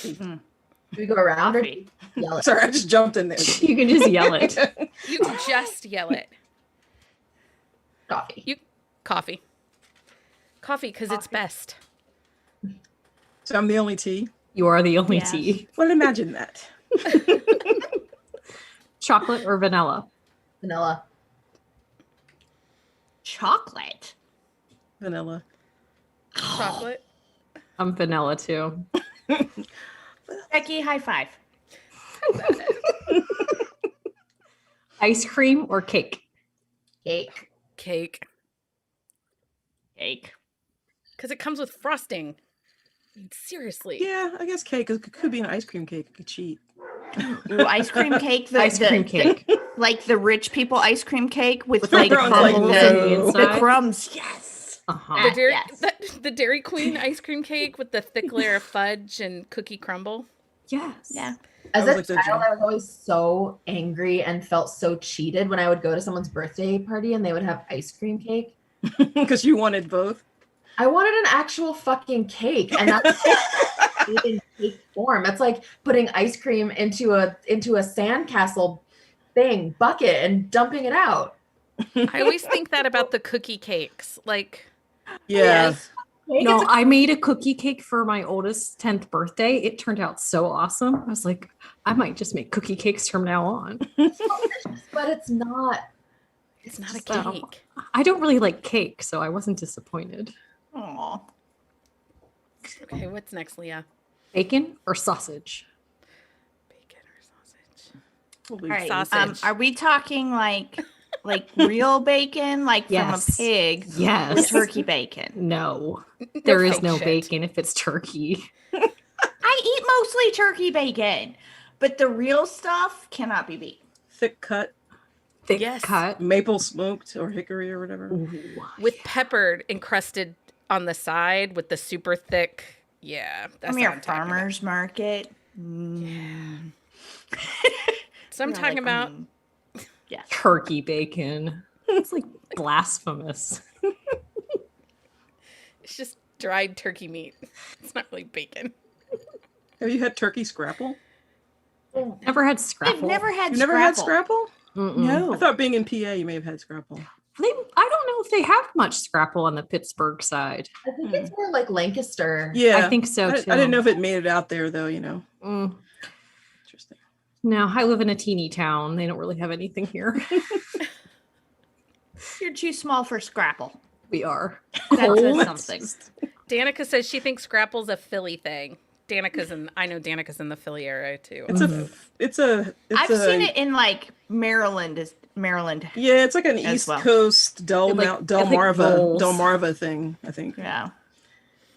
Do we go around or Coffee. yell it? Sorry, I just jumped in there. You can just yell it. You just yell it. Coffee. Coffee. Coffee, because it's Coffee. best. So I'm the only T. You are the only Yes. tea. Well, imagine that. Chocolate or vanilla? Vanilla. Chocolate. Vanilla. Chocolate. I'm vanilla too. Becky, high five. Ice cream or cake? Cake. Cake. Cake. Because it comes with frosting. I mean, seriously. Yeah, I guess cake. It could be an ice cream cake. It could cheat. Ooh, ice cream cake. Ice cream cake. Like the rich people ice cream cake with the like crumbs, like, crumbles no. and the the inside? crumbs. Yes. Uh-huh. The Dairy, Yes. the Dairy Queen ice cream cake with the thick layer of fudge and cookie crumble. Yes. Yeah. As I a was like the child, Jen- I was always so angry and felt so cheated when I would go to someone's birthday party and they would have ice cream cake. Because you wanted both. I wanted an actual fucking cake, and that's in cake form. That's like putting ice cream into a sandcastle thing bucket and dumping it out. I always think that about the cookie cakes. Like, Yeah. Yes. No, I made a cookie cake for my oldest 10th birthday. It turned out so awesome. I was like, I might just make cookie cakes from now on. But it's not. It's not a So, cake. I don't really like cake, so I wasn't disappointed. Aw. Okay, what's next, Leah? Bacon or sausage? Bacon or sausage? Probably All right. Sausage. Are we talking like real bacon, like from a Yes. pig, or Yes. turkey bacon? No, there is fake no shit. bacon if it's turkey. I eat mostly turkey bacon, but the real stuff cannot be beat. thick cut, Thick Yes. cut. maple smoked or hickory or whatever. Ooh. With pepper encrusted on the side with the super thick. Yeah, that's From what your I'm talking about. farmer's market. So I'm You're talking like, about yes. Turkey bacon. It's like blasphemous. it's just dried turkey meat. It's not really bacon. Have you had turkey scrapple? Never had scrapple. I've never had You never had scrapple? Mm-mm. No. I thought being in PA, you may have had scrapple. I don't know if they have much scrapple on the Pittsburgh side. I think it's more like Lancaster. Yeah, I think so I too. didn't know if it made it out there though. Mm. Interesting. No, I live in a teeny town. They don't really have anything here. You're too small for scrapple. We are. That says Cold. something. Danica says she thinks Scrapple's a Philly thing. I know Danica's in the Philly area too. It's a. I've seen it in like Maryland. Yeah, it's like an as East well. Coast It like rolls. Delmarva thing. I think. Yeah.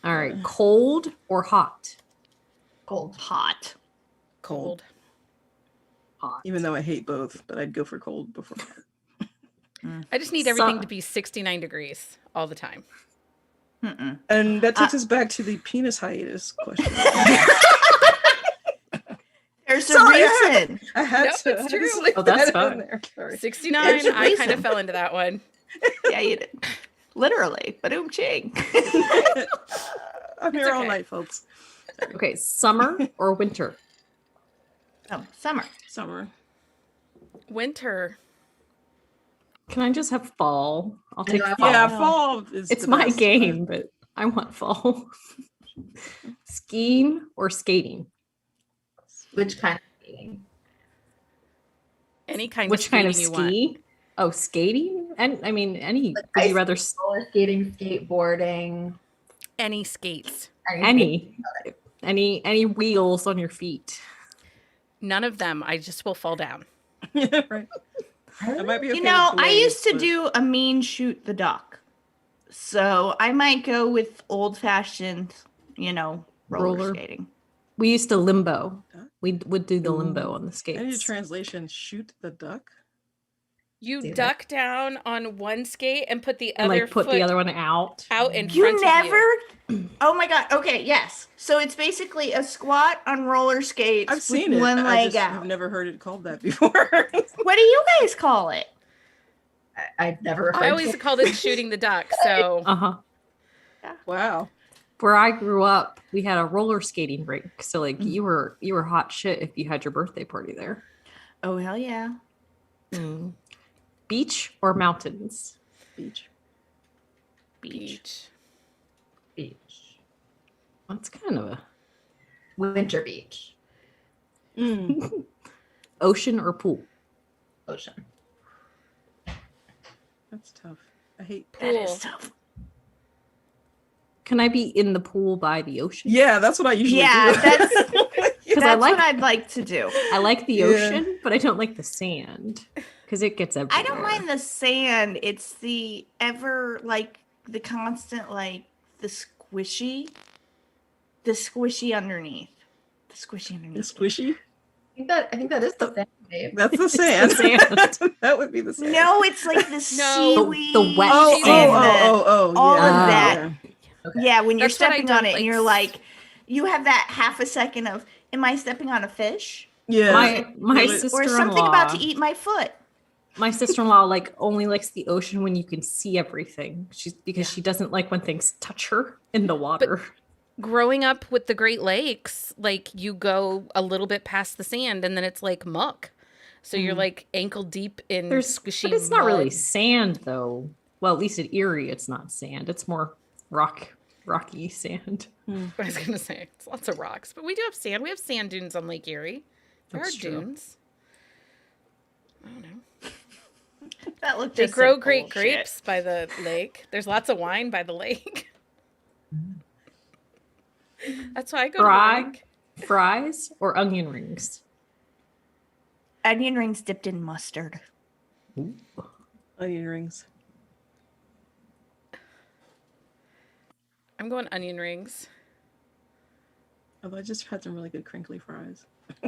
All right. Cold or hot? Cold. Hot. Cold. Hot. Even though I hate both, but I'd go for cold before hot. I just need everything to be 69 degrees all the time. Mm-mm. And that takes us back to the penis hiatus question. There's a Sorry, reason. I had Nope, to. it's I had to true. slip Oh, that's that in fine. there. Sorry. 69, There's a I kind reason. of fell into that one. Yeah, you did. Literally. Ba-doom ching. I'm here all okay. night, folks. Okay. Summer or winter? Oh, summer. Summer. Winter. Can I just have fall? I'll I take know, fall. Yeah, Oh. fall is. It's the my best. game, but I want fall. Skiing or skating? Which kind of skating? Any kind Which of kind of skating you want. ski? Oh, skating? And I mean, any. Like Would ice you rather roller skating, skateboarding, Any skates. anything. any wheels on your feet? None of them. I just will fall down. Yeah, right. I might be okay You know, with I blades, used to but- do a mean shoot the duck. So I might go with old fashioned, roller Roller. skating. We used to limbo. We would do the Ooh. limbo on the I need a skates. translation. Shoot the duck. You Do that. duck down on one skate and put the And other like put foot the other one out. out in You front never? of you. Oh my god. Okay, yes. So it's basically a squat on roller skates I've seen with it. one I leg just out. have never heard it called that before. What do you guys call it? I've never heard I always it. called it shooting the duck. So Uh-huh. Wow. Where I grew up, we had a roller skating rink. So like Mm. you were hot shit if you had your birthday party there. Oh hell yeah. Mm. Beach or mountains? Beach. beach. Beach. That's kind of a Winter beach. Mm. ocean or pool. Ocean. That's tough. I hate. That is Pool. tough. Can I be in the pool by the ocean? Yeah, that's what I usually Yeah, do. that's Because that's I like what I'd like to do. I like the Yeah. ocean, but I don't like the sand because it gets everywhere. I don't mind the sand. It's the ever like the constant like the squishy underneath. The squishy underneath. It's squishy. I think that is the same, babe. That's the It's the sand. sand. That would be the sand. No, it's like the No. seaweed. The wet Oh, sand. oh, all of yeah, that. yeah. Okay. Yeah, when you're That's what I stepping on don't it like. and you're like, you have that half a second of, am I stepping on a fish? Yeah. My Or sister-in-law, Or something about to eat my foot? my sister-in-law like only likes the ocean when you can see everything. Because she doesn't like when things touch her in the water. Growing up with the Great Lakes, like you go a little bit past the sand and then it's like muck. So you're like ankle deep in There's squishy but it's not really mud. sand though. Well, at least at Erie, it's not sand. It's more rock. rocky sand. I was gonna say it's lots of rocks, but we do have sand. We have sand dunes on Lake Erie. There That's are true. dunes. I don't know. That looked They just grow like great bullshit. grapes by the lake. There's lots of wine by the lake. That's why I go to the lake. Fries or onion rings? Onion rings dipped in mustard. Onion rings. I'm going onion rings. Although I just had some really good crinkly fries.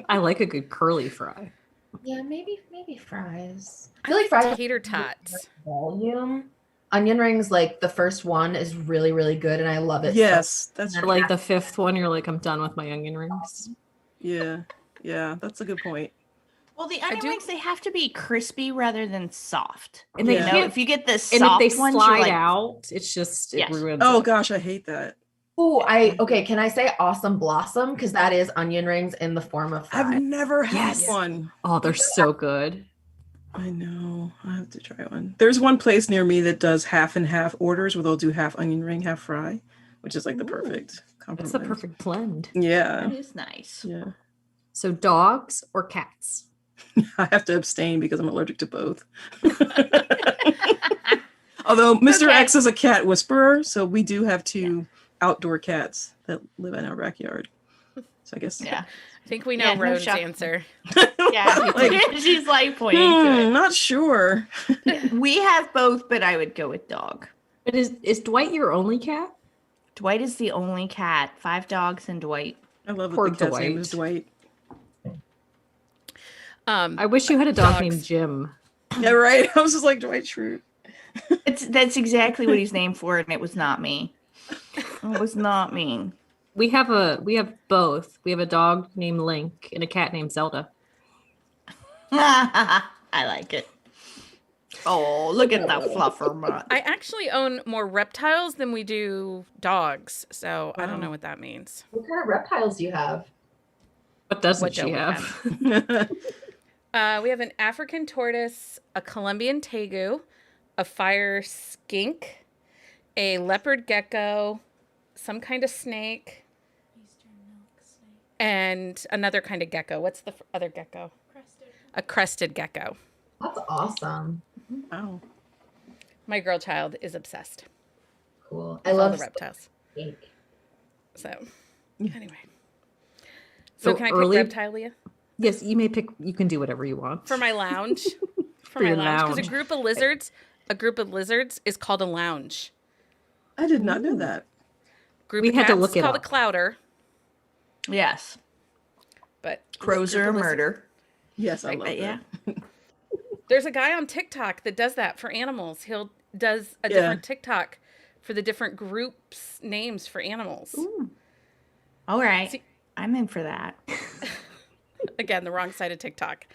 I like a good curly fry. Yeah, maybe fries. I like tater tots. Volume. Onion rings, like the first one is really, really good, and I love it. Yes, that's And like the 5th one, you're like, I'm done with my onion rings. yeah, that's a good point. Well, the onion rings, they have to be crispy rather than soft. And they Yeah. You know, can't, if you get the and soft if they ones, slide you're like, out, it's just it Yes. ruins. Oh it. gosh, I hate that. Oh, okay. Can I say awesome blossom? Because that is onion rings in the form of fries. I've never had Yes. one. Oh, they're so good. I know. I have to try one. There's one place near me that does half and half orders where they'll do half onion ring, half fry, which is like the perfect compromise. It's the perfect blend. Yeah. that is nice. Yeah. So dogs or cats? I have to abstain because I'm allergic to both. Although Mr. Okay. X is a cat whisperer, so we do have 2 outdoor cats that live in our backyard. So I guess Yeah. I think we know Yeah, no Roan's shock. answer. Yeah. Like, She's like pointing to not sure. it. We have both, but I would go with dog. But is Dwight your only cat? Dwight is the only cat. 5 dogs and Dwight. I love Poor that the cat's name is Dwight. Dwight. I wish you had a dog Dogs. named Jim. Yeah, right. I was just like Dwight Schrute. That's exactly what he's named for, and it was not me. It was not me. We have both. We have a dog named Link and a cat named Zelda. I like it. Oh, look at that fluffer mutt. I actually own more reptiles than we do dogs, so I don't Wow. know what that means. What kind of reptiles do you have? What doesn't What don't she we have? We have an African tortoise, a Colombian tegu, a fire skink, a leopard gecko, some kind of snake, and another kind of gecko. What's the other gecko? A crested gecko. That's awesome. Wow. My girl child is obsessed Cool. with I all love the reptiles. snake. So, Yeah. anyway. So can I pick early- reptile, Leah? Yes, you may pick. You can do whatever you want. For my lounge? For For my your lounge. Because lounge. a group of lizards is called a lounge. I did not know that. Group We of had to cats look is it called up. a clouder, Yes. but Crows group are a of lizards- murder. Yes, I Like love that, that. Yeah. There's a guy on TikTok that does that for animals. He'll does a Yeah. different TikTok for the different groups names for animals. All right. See- I'm in for that. Again, the wrong side of TikTok.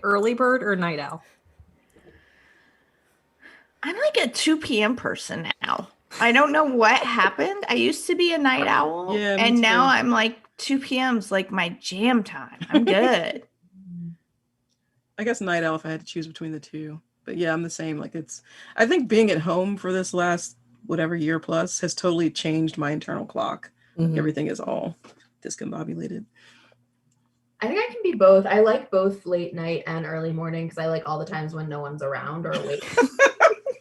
Early bird or night owl? I'm like a 2 p.m. person now. I don't know what happened. I used to be a night owl, Yeah, me and now too. I'm like 2 p.m.'s like my jam time. I'm good. I guess night owl if I had to choose between the 2. But yeah, I'm the same. Like I think being at home for this last whatever year plus has totally changed my internal clock. Mhm. Everything is all discombobulated. I think I can be both. I like both late night and early morning because I like all the times when no one's around or awake.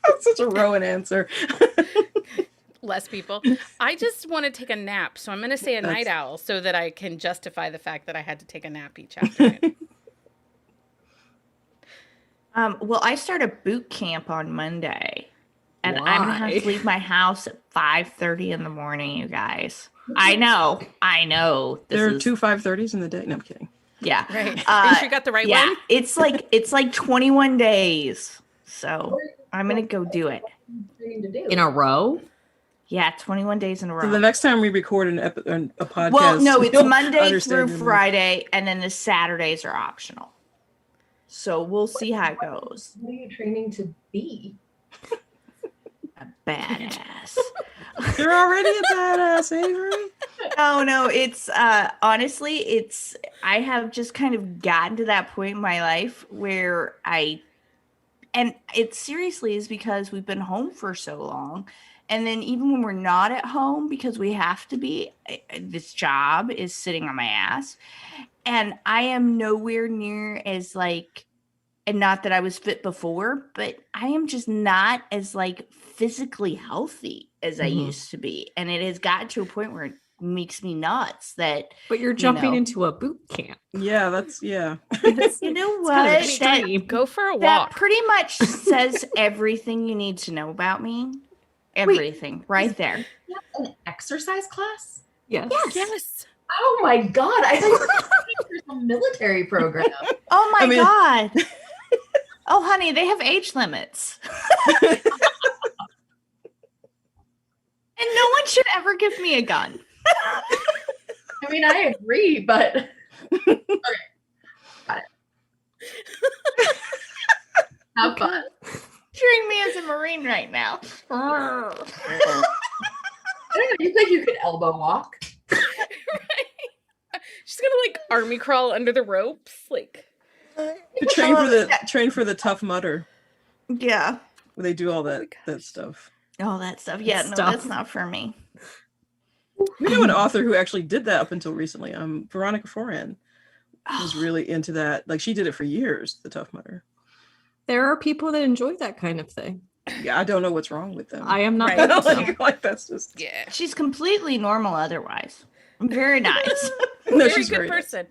That's such a Rowan answer. Less people. I just want to take a nap, so I'm going to say a night owl so that I can justify the fact that I had to take a nap each afternoon. Well, I start a boot camp on Monday, and I'm gonna have Why? to leave my house at 5:30 in the morning. You guys, I know. This There are is- 2 5:30s in the day. No, I'm kidding. Yeah, Right. Are you sure you got the right yeah. one? It's like 21 days. So I'm gonna go do it. Thing to do. In a row? Yeah, 21 days in a row. So the next time we record a podcast, Well, no, it's you'll Monday understand through your- Friday, and then the Saturdays are optional. So we'll see how it goes. What are you training to be? A badass. You're already a badass, Avery. No, it's honestly, I have just kind of gotten to that point in my life where and it seriously is because we've been home for so long, And then even when we're not at home, because we have to be, this job is sitting on my ass. And I am nowhere near as like, and not that I was fit before, but I am just not as like physically healthy as I used to be. And it has gotten to a point where it makes me nuts that. But you're jumping into a boot camp. Yeah, that's yeah. You know what? Kind of That, extreme. Go for a that walk. pretty much says everything you need to know about me. Everything right there. An exercise class? Yes. Yes. Oh my God. I thought you were for some military program. Oh my I mean- God. Oh, honey, they have age limits. And no one should ever give me a gun. I mean, I agree, but okay. Got it. Have fun. Picturing me as a Marine right now. I don't know. You think you could elbow walk? She's gonna like army crawl under the ropes, like. Train for the Tough Mudder, Yeah. where they do all that stuff. All that stuff. Yeah, no, Stuff. that's not for me. We know an author who actually did that up until recently. Veronica Foran was really into that. Like she did it for years, the Tough Mudder. There are people that enjoy that kind of thing. Yeah, I don't know what's wrong with them. I am not. Right. one of them. like that's just Yeah. She's completely normal otherwise. Very nice. no, Very she's good very nice. person.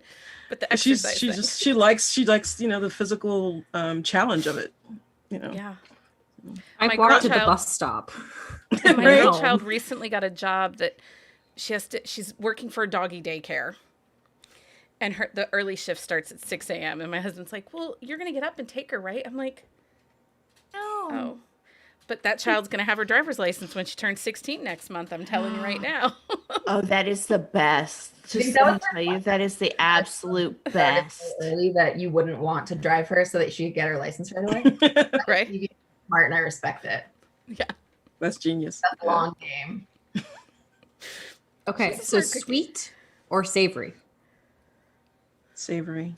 But the exercise She likes the physical challenge of it. yeah. I My walked to the grandchild- bus stop. My Right. grandchild recently got a job that she's working for a doggy daycare. And the early shift starts at 6 a.m. And my husband's like, well, you're going to get up and take her, right? I'm like, No. oh. But that child's going to have her driver's license when she turns 16 next month. I'm telling you right now. Oh, that is the best. think Just that let was me tell you, that is the absolute Started best. so early that you wouldn't want to drive her so that she could get her license right away. Right? You're smart, and I respect it. Yeah. That's genius. That's a long game. Okay, She's a so smart cookie. sweet or savory? Savory.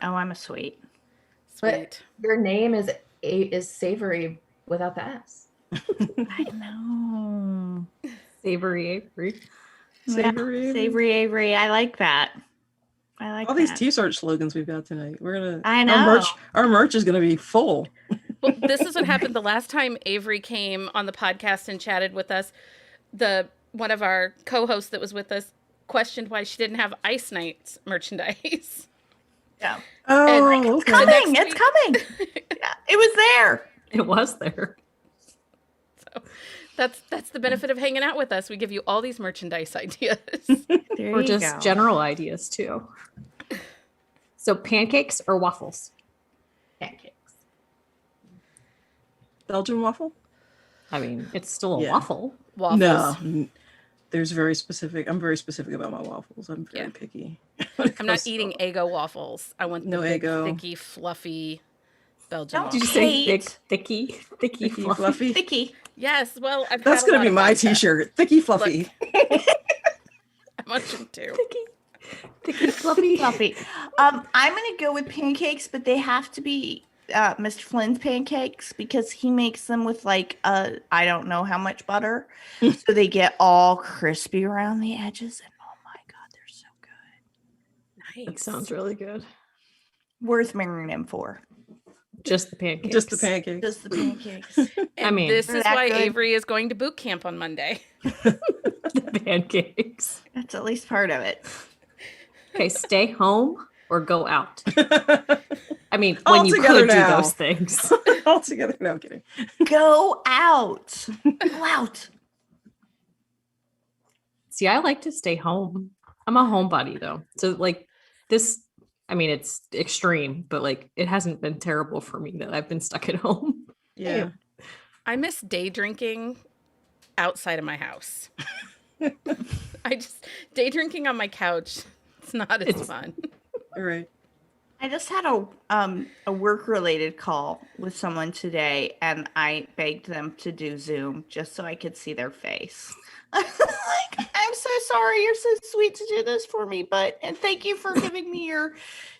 Oh, I'm a sweet. Sweet. Your name is Savory without the S. I know. Savory Avery. Savory. Savory Avery. I like that. I like All that. these t-shirt slogans we've got tonight. We're gonna. I know. Our merch is gonna be full. Well, this is what happened the last time Avery came on the podcast and chatted with us. One of our co-hosts that was with us questioned why she didn't have Ice Nights merchandise. Yeah. Oh, And- okay. The next Coming. It's week- coming. Yeah, it was there. It was there. So that's the benefit of hanging out with us. We give you all these merchandise ideas. There Or you just go. general ideas too. So pancakes or waffles? Pancakes. Belgian waffle? I mean, it's still a Yeah. waffle. Waffles. No. There's very specific. I'm very specific about my waffles. I'm very Yeah. picky. I'm not eating Eggo waffles. I want the No big, Eggo. thicky, fluffy Belgian Don't Did waffles. you say Hate. thicky, Thicky, fluffy? fluffy. Thicky. Yes, well, I've That's had a gonna lot be of my vodka. t-shirt. Thicky, fluffy. I want them too. Thicky, fluffy. Fluffy. I'm gonna go with pancakes, but they have to be Mr. Flynn's pancakes because he makes them with like I don't know how much butter, so they get all crispy around the edges. And oh my god, they're so good. That Nice. sounds really good. Worth marrying him for Just the pancakes. Just the pancakes. just the pancakes. And mean, this they're is that why good. Avery is going to boot camp on Monday. The pancakes. That's at least part of it. Okay, stay home or go out. I mean, All when you together could now. do those things. All together. No, I'm kidding. Go out. Go out. See, I like to stay home. I'm a homebody though. So like this, I mean, it's extreme, but like it hasn't been terrible for me that I've been stuck at home. Yeah. I miss day drinking outside of my house. Day drinking on my couch. It's not as fun. All right. I just had a work related call with someone today, and I begged them to do Zoom just so I could see their face. Like, I'm so sorry, you're so sweet to do this for me, and thank you for giving me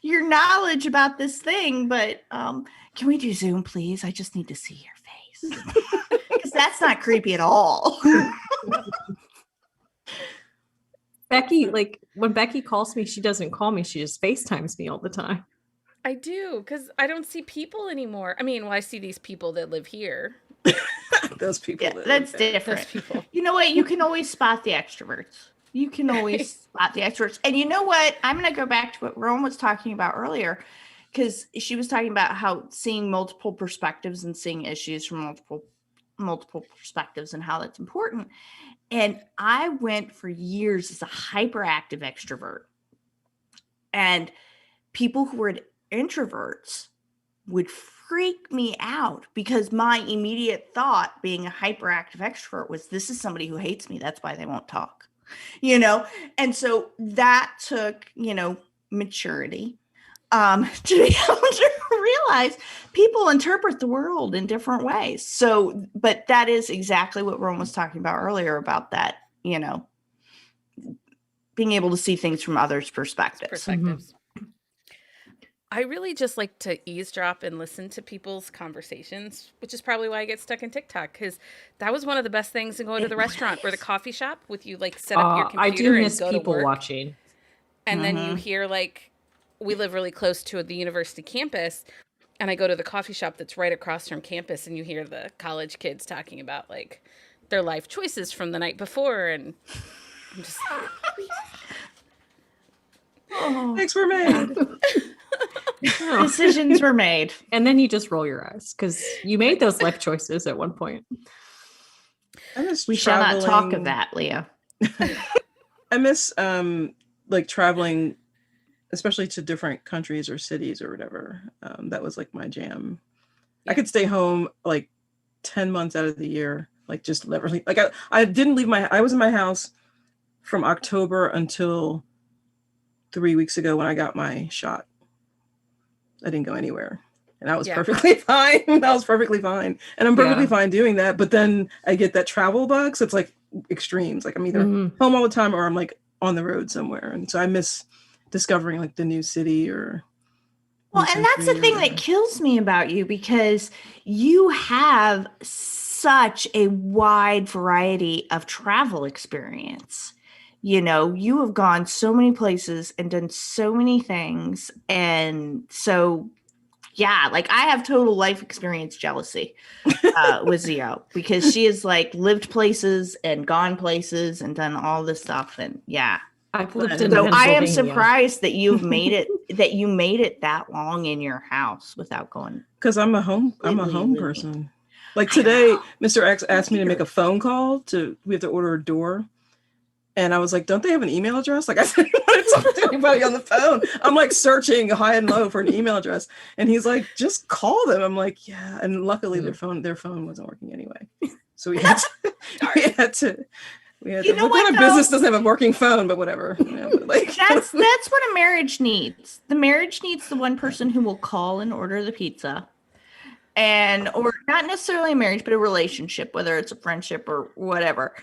your knowledge about this thing. But can we do Zoom, please? I just need to see your face. 'Cause that's not creepy at all. Becky, like when Becky calls me, she doesn't call me. She just FaceTimes me all the time. I do, because I don't see people anymore. I mean, well, I see these people that live here. Those people. Yeah, that that's live there. different. Those people. You know what? You can always spot the extroverts. You can always spot the extroverts. And you know what? I'm going to go back to what Roan was talking about earlier, because she was talking about how seeing multiple perspectives and seeing issues from multiple perspectives and how that's important. And I went for years as a hyperactive extrovert. And people who were introverts would freak me out because my immediate thought, being a hyperactive extrovert, was this is somebody who hates me. That's why they won't talk, you know? And so that took, you know, maturity to be able to realize people interpret the world in different ways. So, but that is exactly what Roan was talking about earlier about that, you know, being able to see things from others' perspectives. I really just like to eavesdrop and listen to people's conversations, which is probably why I get stuck in TikTok, because that was one of the best things in going to the restaurant or the coffee shop with you, like set up your computer I do miss and go people to work. watching. And then you hear, like, we live really close to the university campus, and I go to the coffee shop that's right across from campus, and you hear the college kids talking about, like, their life choices from the night before, and I'm just Thanks were made. Decisions were made. And then you just roll your eyes because you made those life choices at one point. I miss We shall not talk of that, Leah. I miss like traveling, especially to different countries or cities or whatever. That was like my jam. Yeah. I could stay home like 10 months out of the year, like just literally. Like I didn't leave I was in my house from October until 3 weeks ago when I got my shot. I didn't go anywhere. And that was perfectly fine. That was perfectly fine. And I'm perfectly fine doing that. But then I get that travel bug. So it's like extremes. Like I'm either home all the time or I'm like on the road somewhere. And so I miss discovering like the new city or. Well, and that's the thing that kills me about you, because you have such a wide variety of travel experience. You know, you have gone so many places and done so many things. And so, yeah, like I have total life experience jealousy with Xio, because she has like lived places and gone places and done all this stuff. And yeah, I've lived in so I am Pennsylvania. surprised that you've made it, that you made it that long in your house without going. Because I'm a home person. Like today, Mr. X asked me to make a phone call we have to order a door. And I was like, don't they have an email address? Like I said, I didn't want to talk to anybody on the phone. I'm like searching high and low for an email address. And he's like, just call them. I'm like, yeah. And luckily their phone wasn't working anyway. So we had to you know what kind of business doesn't have a working phone, but whatever. You know, but like that's what a marriage needs. The marriage needs the one person who will call and order the pizza. Or not necessarily a marriage, but a relationship, whether it's a friendship or whatever.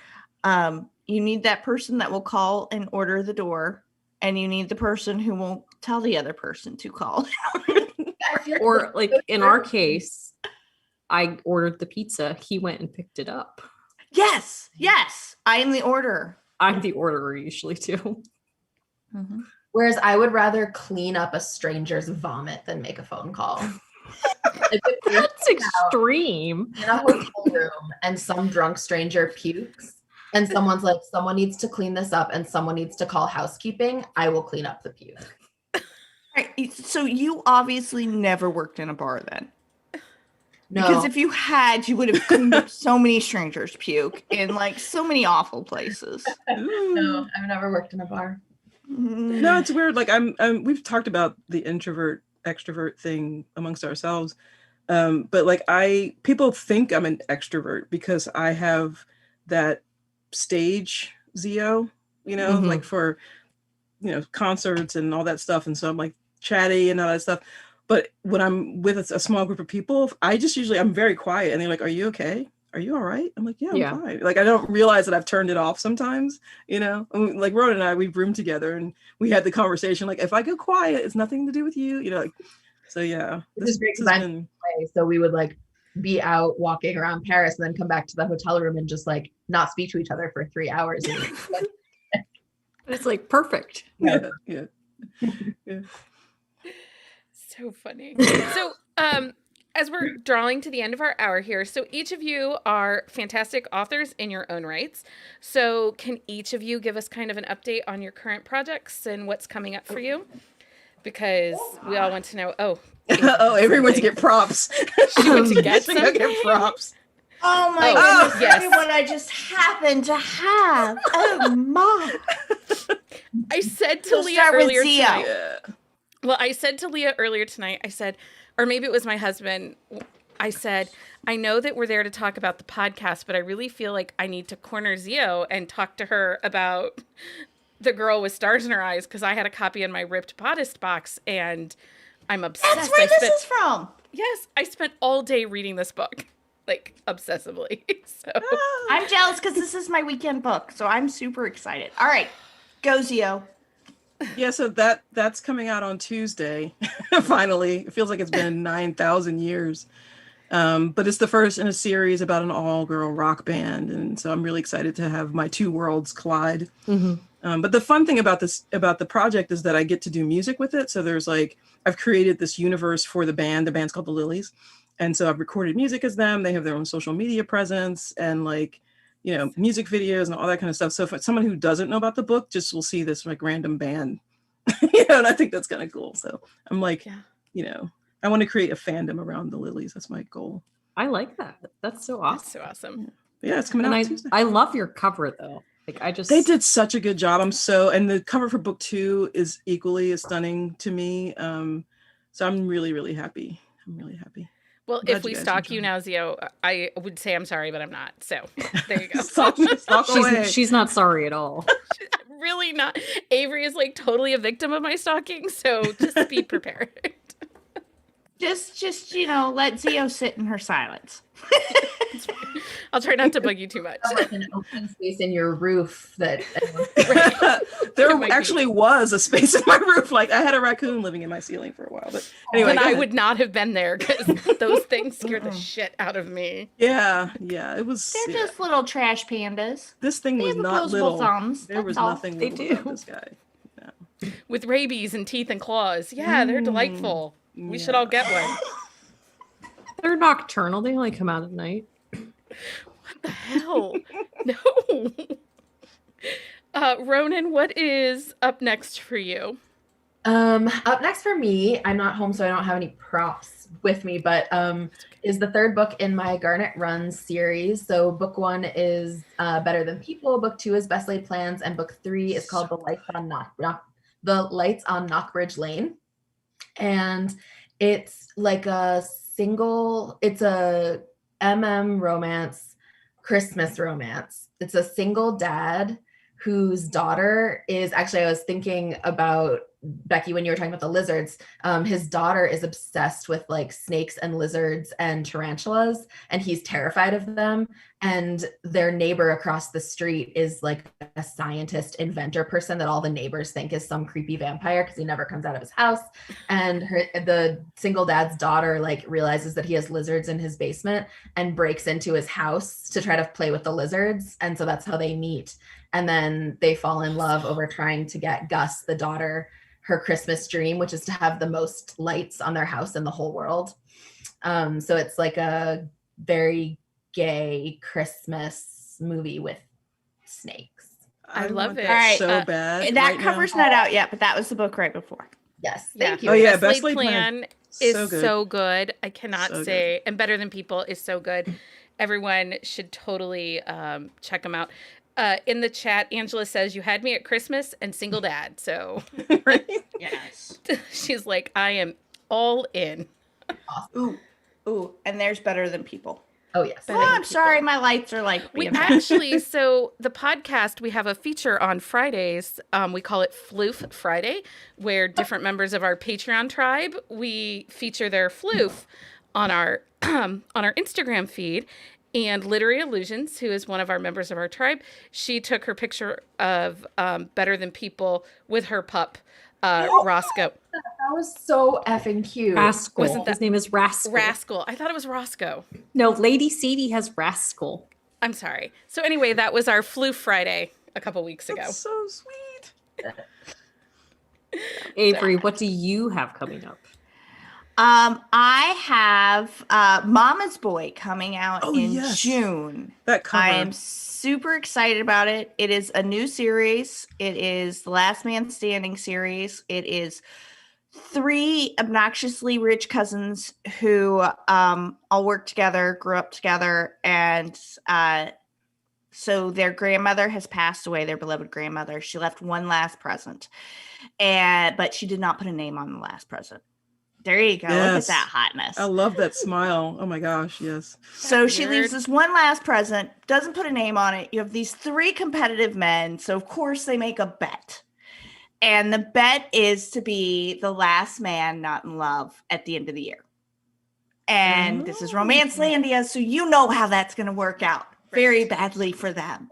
You need that person that will call and order the door, and you need the person who will tell the other person to call. Or like in our case, I ordered the pizza. He went and picked it up. Yes. I am the orderer. I'm the orderer usually too. Mm-hmm. Whereas I would rather clean up a stranger's vomit than make a phone call. That's extreme. In a hotel room and some drunk stranger pukes and someone's like, someone needs to clean this up and someone needs to call housekeeping, I will clean up the puke. Right. So you obviously never worked in a bar then. No. Because if you had, you would have cleaned up so many strangers puke in like so many awful places. No, I've never worked in a bar. No, it's weird. Like we've talked about the introvert extrovert thing amongst ourselves. But like people think I'm an extrovert because I have that stage Xio, you know, like for, you know, concerts and all that stuff. And so I'm like chatty and all that stuff. But when I'm with a small group of people, I'm very quiet and they're like, are you okay? Are you all right? I'm like, yeah, I'm fine. Like, I don't realize that I've turned it off sometimes, you know, like Roan and I, we've roomed together and we had the conversation. Like, if I go quiet, it's nothing to do with you, you know, like, so yeah. This is great because I'm away, so we would like be out walking around Paris and then come back to the hotel room and just like not speak to each other for 3 hours. It's like perfect. Yeah. So funny. So, as we're drawing to the end of our hour here, so each of you are fantastic authors in your own rights. So, can each of you give us kind of an update on your current projects and what's coming up for you? Because we all want to know. Oh, Oh, Avery went to get props. she went to get She went something. get props. Oh my Oh, goodness, yes. look at what I just happened to have. Oh my. I said to We'll Leah start with earlier Xio. tonight. Yeah. Well, I said to Leah earlier tonight, I said, or maybe it was my husband, I said, I know that we're there to talk about the podcast, but I really feel like I need to corner Xio and talk to her about The Girl with Stars in Her Eyes, because I had a copy in my ripped Podest box, and I'm obsessed. That's where this is from. Yes, I spent all day reading this book, like, obsessively. So I'm jealous because this is my weekend book, so I'm super excited. All right, go Xio. Yeah, so that's coming out on Tuesday. Finally, it feels like it's been 9,000 years, but it's the first in a series about an all-girl rock band, and so I'm really excited to have my two worlds collide. But the fun thing about the project is that I get to do music with it. So there's like I've created this universe for the band. The band's called the Lilies, and so I've recorded music as them. They have their own social media presence and like, you know, music videos and all that kind of stuff. So if someone who doesn't know about the book just will see this like random band, you know, and I think that's kind of cool. So I'm like, you know, I want to create a fandom around the Lilies. That's my goal. I like that. That's so awesome. that's so awesome. But yeah, it's coming out Tuesday. I love your cover though. Like They did such a good job. And the cover for book 2 is equally as stunning to me. So I'm really, really happy. I'm really happy. Well, Glad if we you guys stalk you enjoyed now, Xio, I would say I'm sorry, but I'm not. So there you go. Stalk away. she's not sorry at all. Really not. Avery is like totally a victim of my stalking, so just be prepared. Just you know, let Xio sit in her silence. I'll try not to bug you too much. Like an open space in your roof that There might actually was a space in my roof. Like I had a raccoon living in my ceiling for a while. But anyway, And go I ahead. would not have been there because those things scared the shit out of me. Yeah, it was. They're Yeah. just little trash pandas. This thing They was have not opposable little. thumbs. There That's was all. nothing They little about do. this guy. No. With rabies and teeth and claws. Yeah, they're delightful. We should all get one. They're nocturnal. They only come out at night. What the hell? No. Ronan, what is up next for you? Up next for me, I'm not home, so I don't have any props with me, but is the third book in my Garnet Runs series. So book 1 is Better Than People, book 2 is Best Laid Plans, and book 3 is called The Lights on Knockbridge Lane. And it's like it's a romance, Christmas romance. It's a single dad whose daughter is actually, I was thinking about Becky when you were talking about the lizards. His daughter is obsessed with like snakes and lizards and tarantulas, and he's terrified of them. And their neighbor across the street is like a scientist inventor person that all the neighbors think is some creepy vampire because he never comes out of his house. And the single dad's daughter like realizes that he has lizards in his basement and breaks into his house to try to play with the lizards. And so that's how they meet. And then they fall in love over trying to get Gus, the daughter, her Christmas dream, which is to have the most lights on their house in the whole world. So it's like a very gay Christmas movie with snakes. I love want it. that All right, so bad. That right now. cover's not out yet, but that was the book right before. Yes, thank you. Oh, yeah, Best Best Laid Laid Plan is So good. so good. I cannot So say. And Better Than People is so good. Everyone should totally check them out. In the chat, Angela says, you had me at Christmas and single dad. So Right? Yes. she's like, I am all in. Ooh, and there's Better Than People. Oh yes. Better Oh, Than I'm sorry, my lights are like We being bad. actually, so the podcast, we have a feature on Fridays. We call it Floof Friday, where different members of our Patreon tribe, we feature their floof on our on our Instagram feed. And Literary Illusions, who is one of our members of our tribe, she took her picture of Better Than People with her pup, Roscoe. That was so effing cute. Rascal. Wasn't that- His name is Rascal. Rascal. I thought it was Roscoe. No, Lady Sadie has Rascal. I'm sorry. So anyway, that was our Flu Friday a couple weeks ago. That's so sweet. Avery, what do you have coming up? I have Mama's Boy coming out Oh, in yes. June. That cover. I am super excited about it. It is a new series. It is the Last Man Standing series. It is 3 obnoxiously rich cousins who all work together, grew up together, and so their grandmother has passed away, their beloved grandmother. She left one last present, but she did not put a name on the last present. There you go. Look at Yes. that hotness. I love that smile. Oh my gosh, yes. So she weird? leaves this one last present, doesn't put a name on it. You have these 3 competitive men. So, of course, they make a bet. And the bet is to be the last man not in love at the end of the year. And this is Romance Landia, so you know how that's going to work out very badly for them.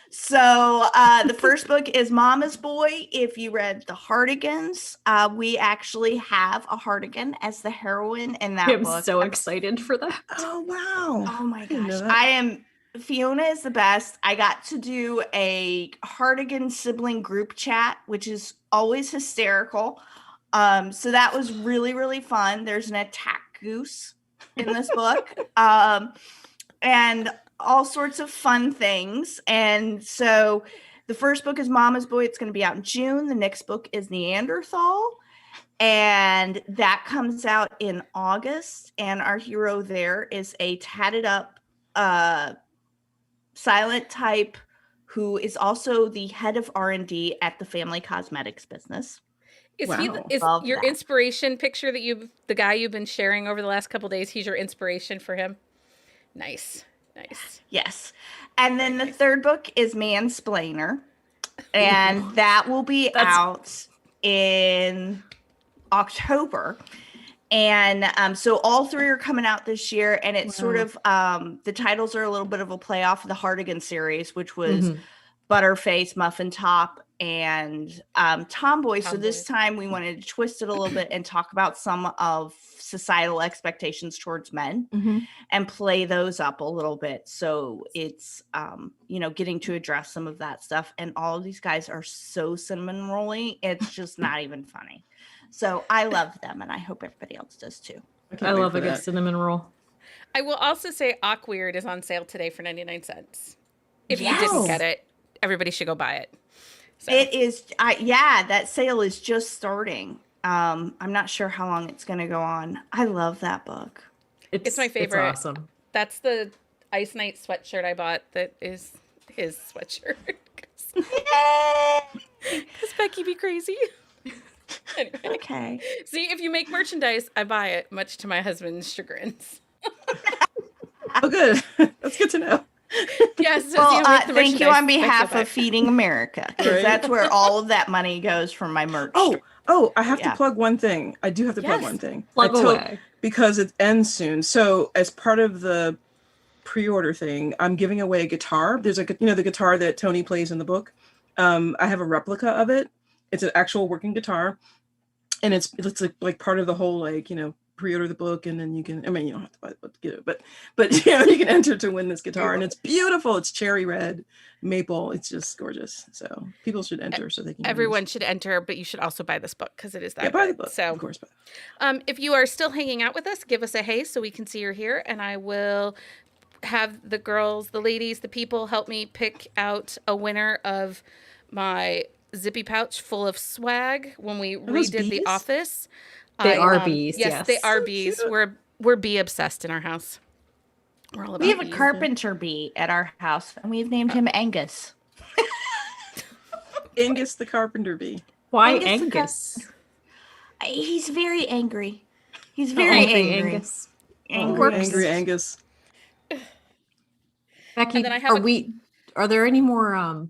So the first book is Mama's Boy. If you read The Hardigans, we actually have a Hardigan as the heroine in that I'm book. so excited for that. Oh wow. Oh my didn't know gosh. that. Fiona is the best. I got to do a Hardigan sibling group chat, which is always hysterical. So that was really, really fun. There's an attack goose in this book. And all sorts of fun things. And so the first book is Mama's Boy. It's going to be out in June. The next book is Neanderthal. And that comes out in August. And our hero there is a tatted up silent type who is also the head of R&D at the family cosmetics business. Is Wow. is Love your that. inspiration picture that the guy you've been sharing over the last couple days, he's your inspiration for him? Nice. Yes. And then the third book is Mansplainer. And that will be out in October. And so all 3 are coming out this year. And it's sort of the titles are a little bit of a play off of the Hardigan series, which was Butterface, Muffin Top, and Tomboy. So this time we wanted to twist it a little bit and talk about some of societal expectations towards men and play those up a little bit. So it's, getting to address some of that stuff. And all of these guys are so cinnamon rolly. It's just not even funny. So I love them, and I hope everybody else does too. I love a good cinnamon roll. I will also say Awkward is on sale today for 99 cents. If you Yes. didn't get it, everybody should go buy it. So. It is, that sale is just starting. I'm not sure how long it's going to go on. I love that book. It's my favorite. It's awesome. That's the Ice Knight sweatshirt I bought that is his sweatshirt. Because Becky be crazy. Anyway. Okay. See, if you make merchandise, I buy it, much to my husband's chagrins. Oh, good. That's good to know. Yes. Well, thank you merchandise, on behalf I of Feeding America, because Right. that's where all of that money goes from my merch. Oh, I have Yeah. to plug one thing. I do have to plug Yes. one thing. Plug away. Because it ends soon. So as part of the pre-order thing, I'm giving away a guitar. There's the guitar that Tony plays in the book. I have a replica of it. It's an actual working guitar, and it's like part of the whole pre-order the book, and then you can. I mean, you don't have to buy the book to get it, but you can enter to win this guitar, and it's beautiful. It's cherry red maple. It's just gorgeous. So people should enter so they can. Everyone should enter, but you should also buy this book because it is that buy the good. book. So, of course. if you are still hanging out with us, give us a hey so we can see you're here, and I will have the girls, the ladies, the people help me pick out a winner of my zippy pouch full of swag when we those redid The bees? Office. They are bees, yes. They are So bees. cute. We're bee obsessed in our house. We're all about We have a bees. carpenter bee at our house, and we've named him Angus. Angus the carpenter bee. Why Angus the Angus? He's very angry. He's very angry. Angus. Angry Angus. Becky, And then I have are there any more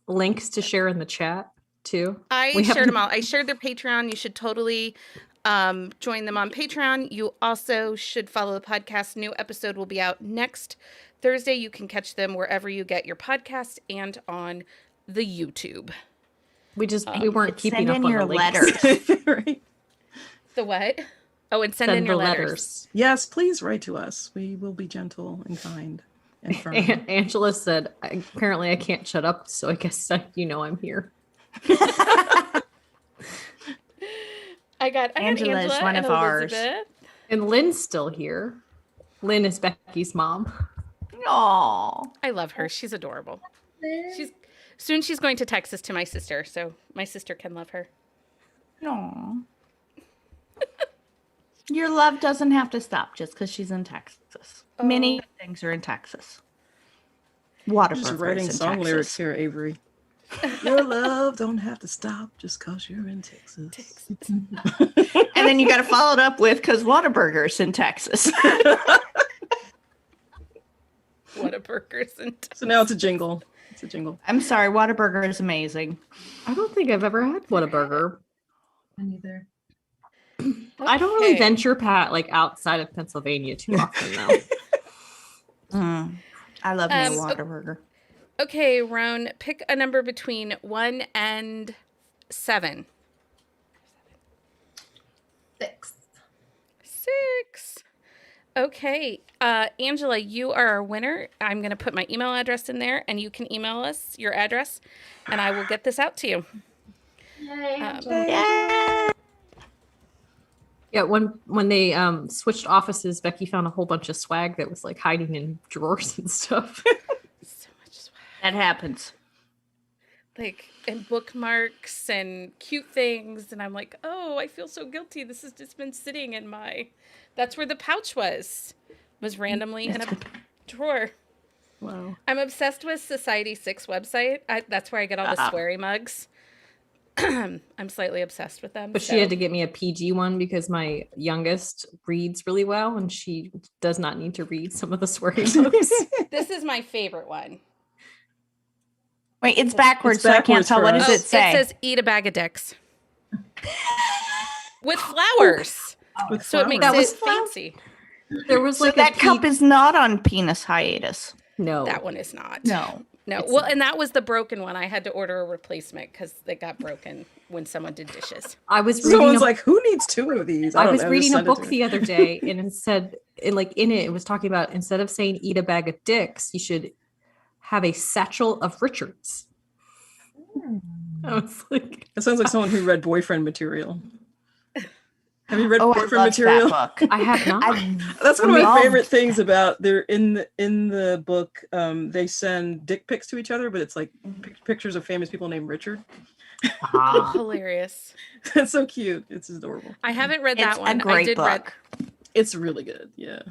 links to share in the chat too? I We have- shared them all. I shared their Patreon. You should totally join them on Patreon. You also should follow the podcast. New episode will be out next Thursday. You can catch them wherever you get your podcast and on the YouTube. We weren't keeping Send up in on your the links. letters. Right. The what? Oh, and send in your letters. letters. Yes, please write to us. We will be gentle and kind and firm. Angela said, apparently I can't shut up, so I guess you know I'm here. I got Angela is Angela one and of ours. Elizabeth. And Lynn's still here. Lynn is Becky's mom. Aw. I love her. She's adorable. She's going to Texas to my sister, so my sister can love her. Aw. Your love doesn't have to stop just because she's in Texas. Many things are in Texas. Just writing song lyrics here, Avery. Your love don't have to stop just because you're in Texas. And then you got to follow it up with because Whataburger's in Texas. Whataburger's in Texas. So now it's a jingle. It's a jingle. I'm sorry, Whataburger is amazing. I don't think I've ever had Whataburger. Neither. I don't really venture outside of Pennsylvania too often though. I love me a Whataburger. Okay, Roan, pick a number between 1 and 7. 6. 6. Okay. Angela, you are our winner. I'm going to put my email address in there, and you can email us your address, and I will get this out to you. Yay. Yeah, when they switched offices, Becky found a whole bunch of swag that was like hiding in drawers and stuff. So much swag. That happens. Like, and bookmarks and cute things. And I'm like, oh, I feel so guilty. This has just been sitting in my... That's where the pouch was randomly in a drawer. Wow. I'm obsessed with Society 6 website. That's where I get all the sweary mugs. I'm slightly obsessed with them. But she had to get me a PG one because my youngest reads really well and she does not need to read some of the swearing books. This is my favorite one. Wait, it's backwards, so I can't tell. What does it say? It says eat a bag of dicks. With flowers. So it makes it fancy. There was So that cup is not on penis hiatus. No. That one is not. No. Well, and that was the broken one. I had to order a replacement because they got broken when someone did dishes. I was reading Someone's like, who needs 2 of these? I was reading a book the other day, and instead, in it was talking about instead of saying eat a bag of dicks, you should have a satchel of Richards. I was like, that sounds like someone who read boyfriend material. Have you read I boyfriend love material? that book. I have not. That's one of my favorite things about they're in the book. They send dick pics to each other, but it's like pictures of famous people named Richard. Oh, hilarious. That's so cute. It's adorable. I haven't read that It's one. a great I did book. It's really good. Yeah.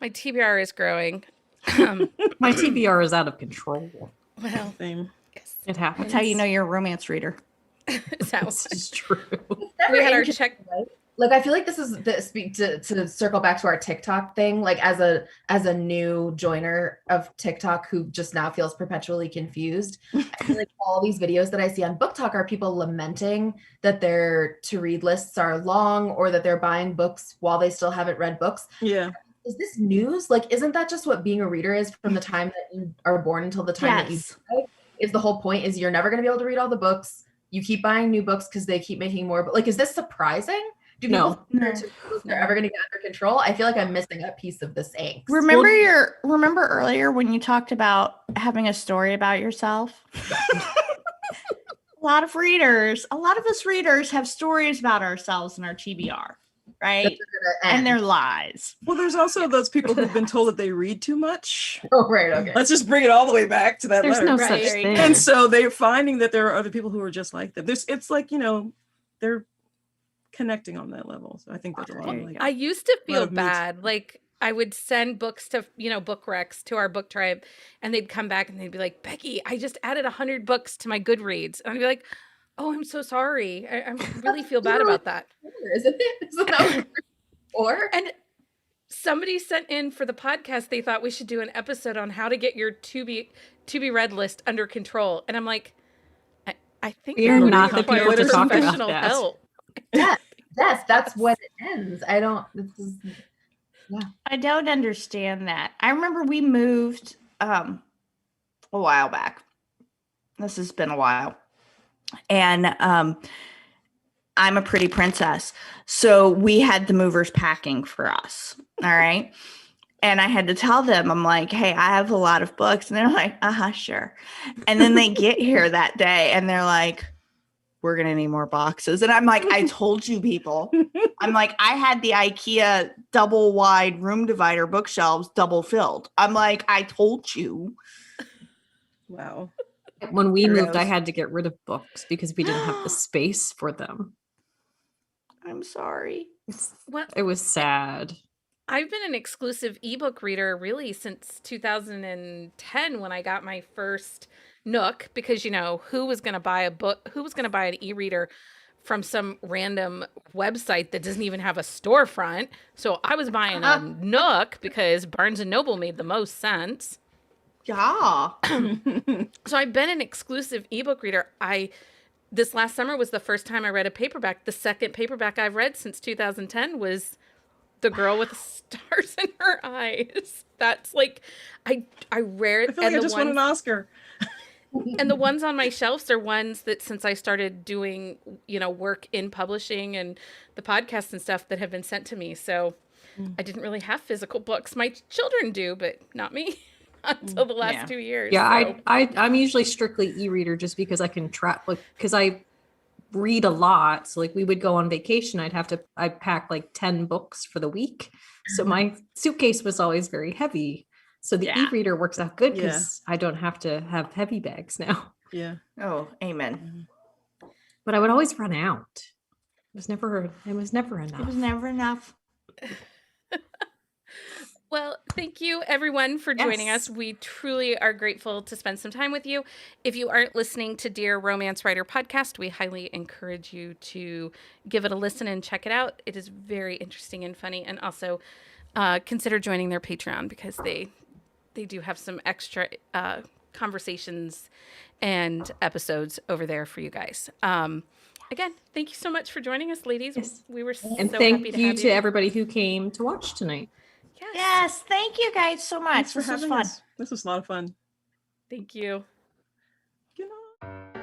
My TBR is growing. My TBR is out of control. Well, Same. yes. It happens. That's how you know you're a romance reader. This is true. We had our check. Like I feel like this is to circle back to our TikTok thing. Like as a new joiner of TikTok who just now feels perpetually confused. I feel like all these videos that I see on Book Talk are people lamenting that their to read lists are long or that they're buying books while they still haven't read books. Yeah. Is this news? Like, isn't that just what being a reader is from the time that you are born until the time that you die? Is the whole point is you're never going to be able to read all the books. You keep buying new books because they keep making more. But like, is this surprising? Do people think they're ever going to get under control? I feel like I'm missing a piece of this angst. Remember earlier when you talked about having a story about yourself? A lot of us readers have stories about ourselves in our TBR, right? And they're lies. Well, there's also those people who've been told that they read too much. Oh, right. Okay. Let's just bring it all the way back to that There's letter. no Right. such thing. And so they're finding that there are other people who are just like them. It's like, they're connecting on that level. So I think there's a lot of like, I used to feel of meat. bad. Like I would send books to, book recs to our book tribe and they'd come back and they'd be like, Becky, I just added 100 books to my Goodreads. And I'd be like, oh, I'm so sorry. I really feel bad about that. Isn't it? Isn't that or? And somebody sent in for the podcast, they thought we should do an episode on how to get your to be read list under control. And I'm like, I think You're that not would the require people to talk about professional that. help. Yes, that's when it ends. I don't understand that. I remember we moved a while back. This has been a while. And I'm a pretty princess. So we had the movers packing for us. All right. And I had to tell them, I'm like, hey, I have a lot of books. And they're like, sure. And then they get here that day and they're like, we're going to need more boxes. And I'm like, I told you people. I'm like, I had the IKEA double wide room divider bookshelves double filled. I'm like, I told you. Wow. When we moved, I Weirdos. had to get rid of books because we didn't have the space for them. I'm sorry. Well, It was sad. I've been an exclusive ebook reader really since 2010 when I got my first Nook, because, you know, who was going to buy a book? Who was going to buy an e-reader from some random website that doesn't even have a storefront? So I was buying a Nook because Barnes and Noble made the most sense. Yeah. So I've been an exclusive ebook reader. This last summer was the first time I read a paperback. The second paperback I've read since 2010 was The Girl with the Stars in Her Eyes. That's like, I rarely. I feel like I just won an Oscar. And the ones on my shelves are ones that, since I started doing, you know, work in publishing and the podcasts and stuff, that have been sent to me. So I didn't really have physical books. My children do, but not me until the last 2 years. Yeah, so. I'm usually strictly e-reader just because I can track, like, because I read a lot. So like we would go on vacation, I'd pack like 10 books for the week. So my suitcase was always very heavy. So the e-reader works out good because I don't have to have heavy bags now. Yeah. Oh, amen. But I would always run out. It was never enough. It was never enough. Well, thank you everyone for joining us. We truly are grateful to spend some time with you. If you aren't listening to Dear Romance Writer Podcast, we highly encourage you to give it a listen and check it out. It is very interesting and funny. And also consider joining their Patreon, because they do have some extra conversations and episodes over there for you guys. Again, thank you so much for joining us, ladies. Yes. We were so And happy thank to you have to everybody who came to watch tonight. Yes. Thank you guys so much. Thanks for This was having fun. us. This was a lot of fun. Thank you. Good night.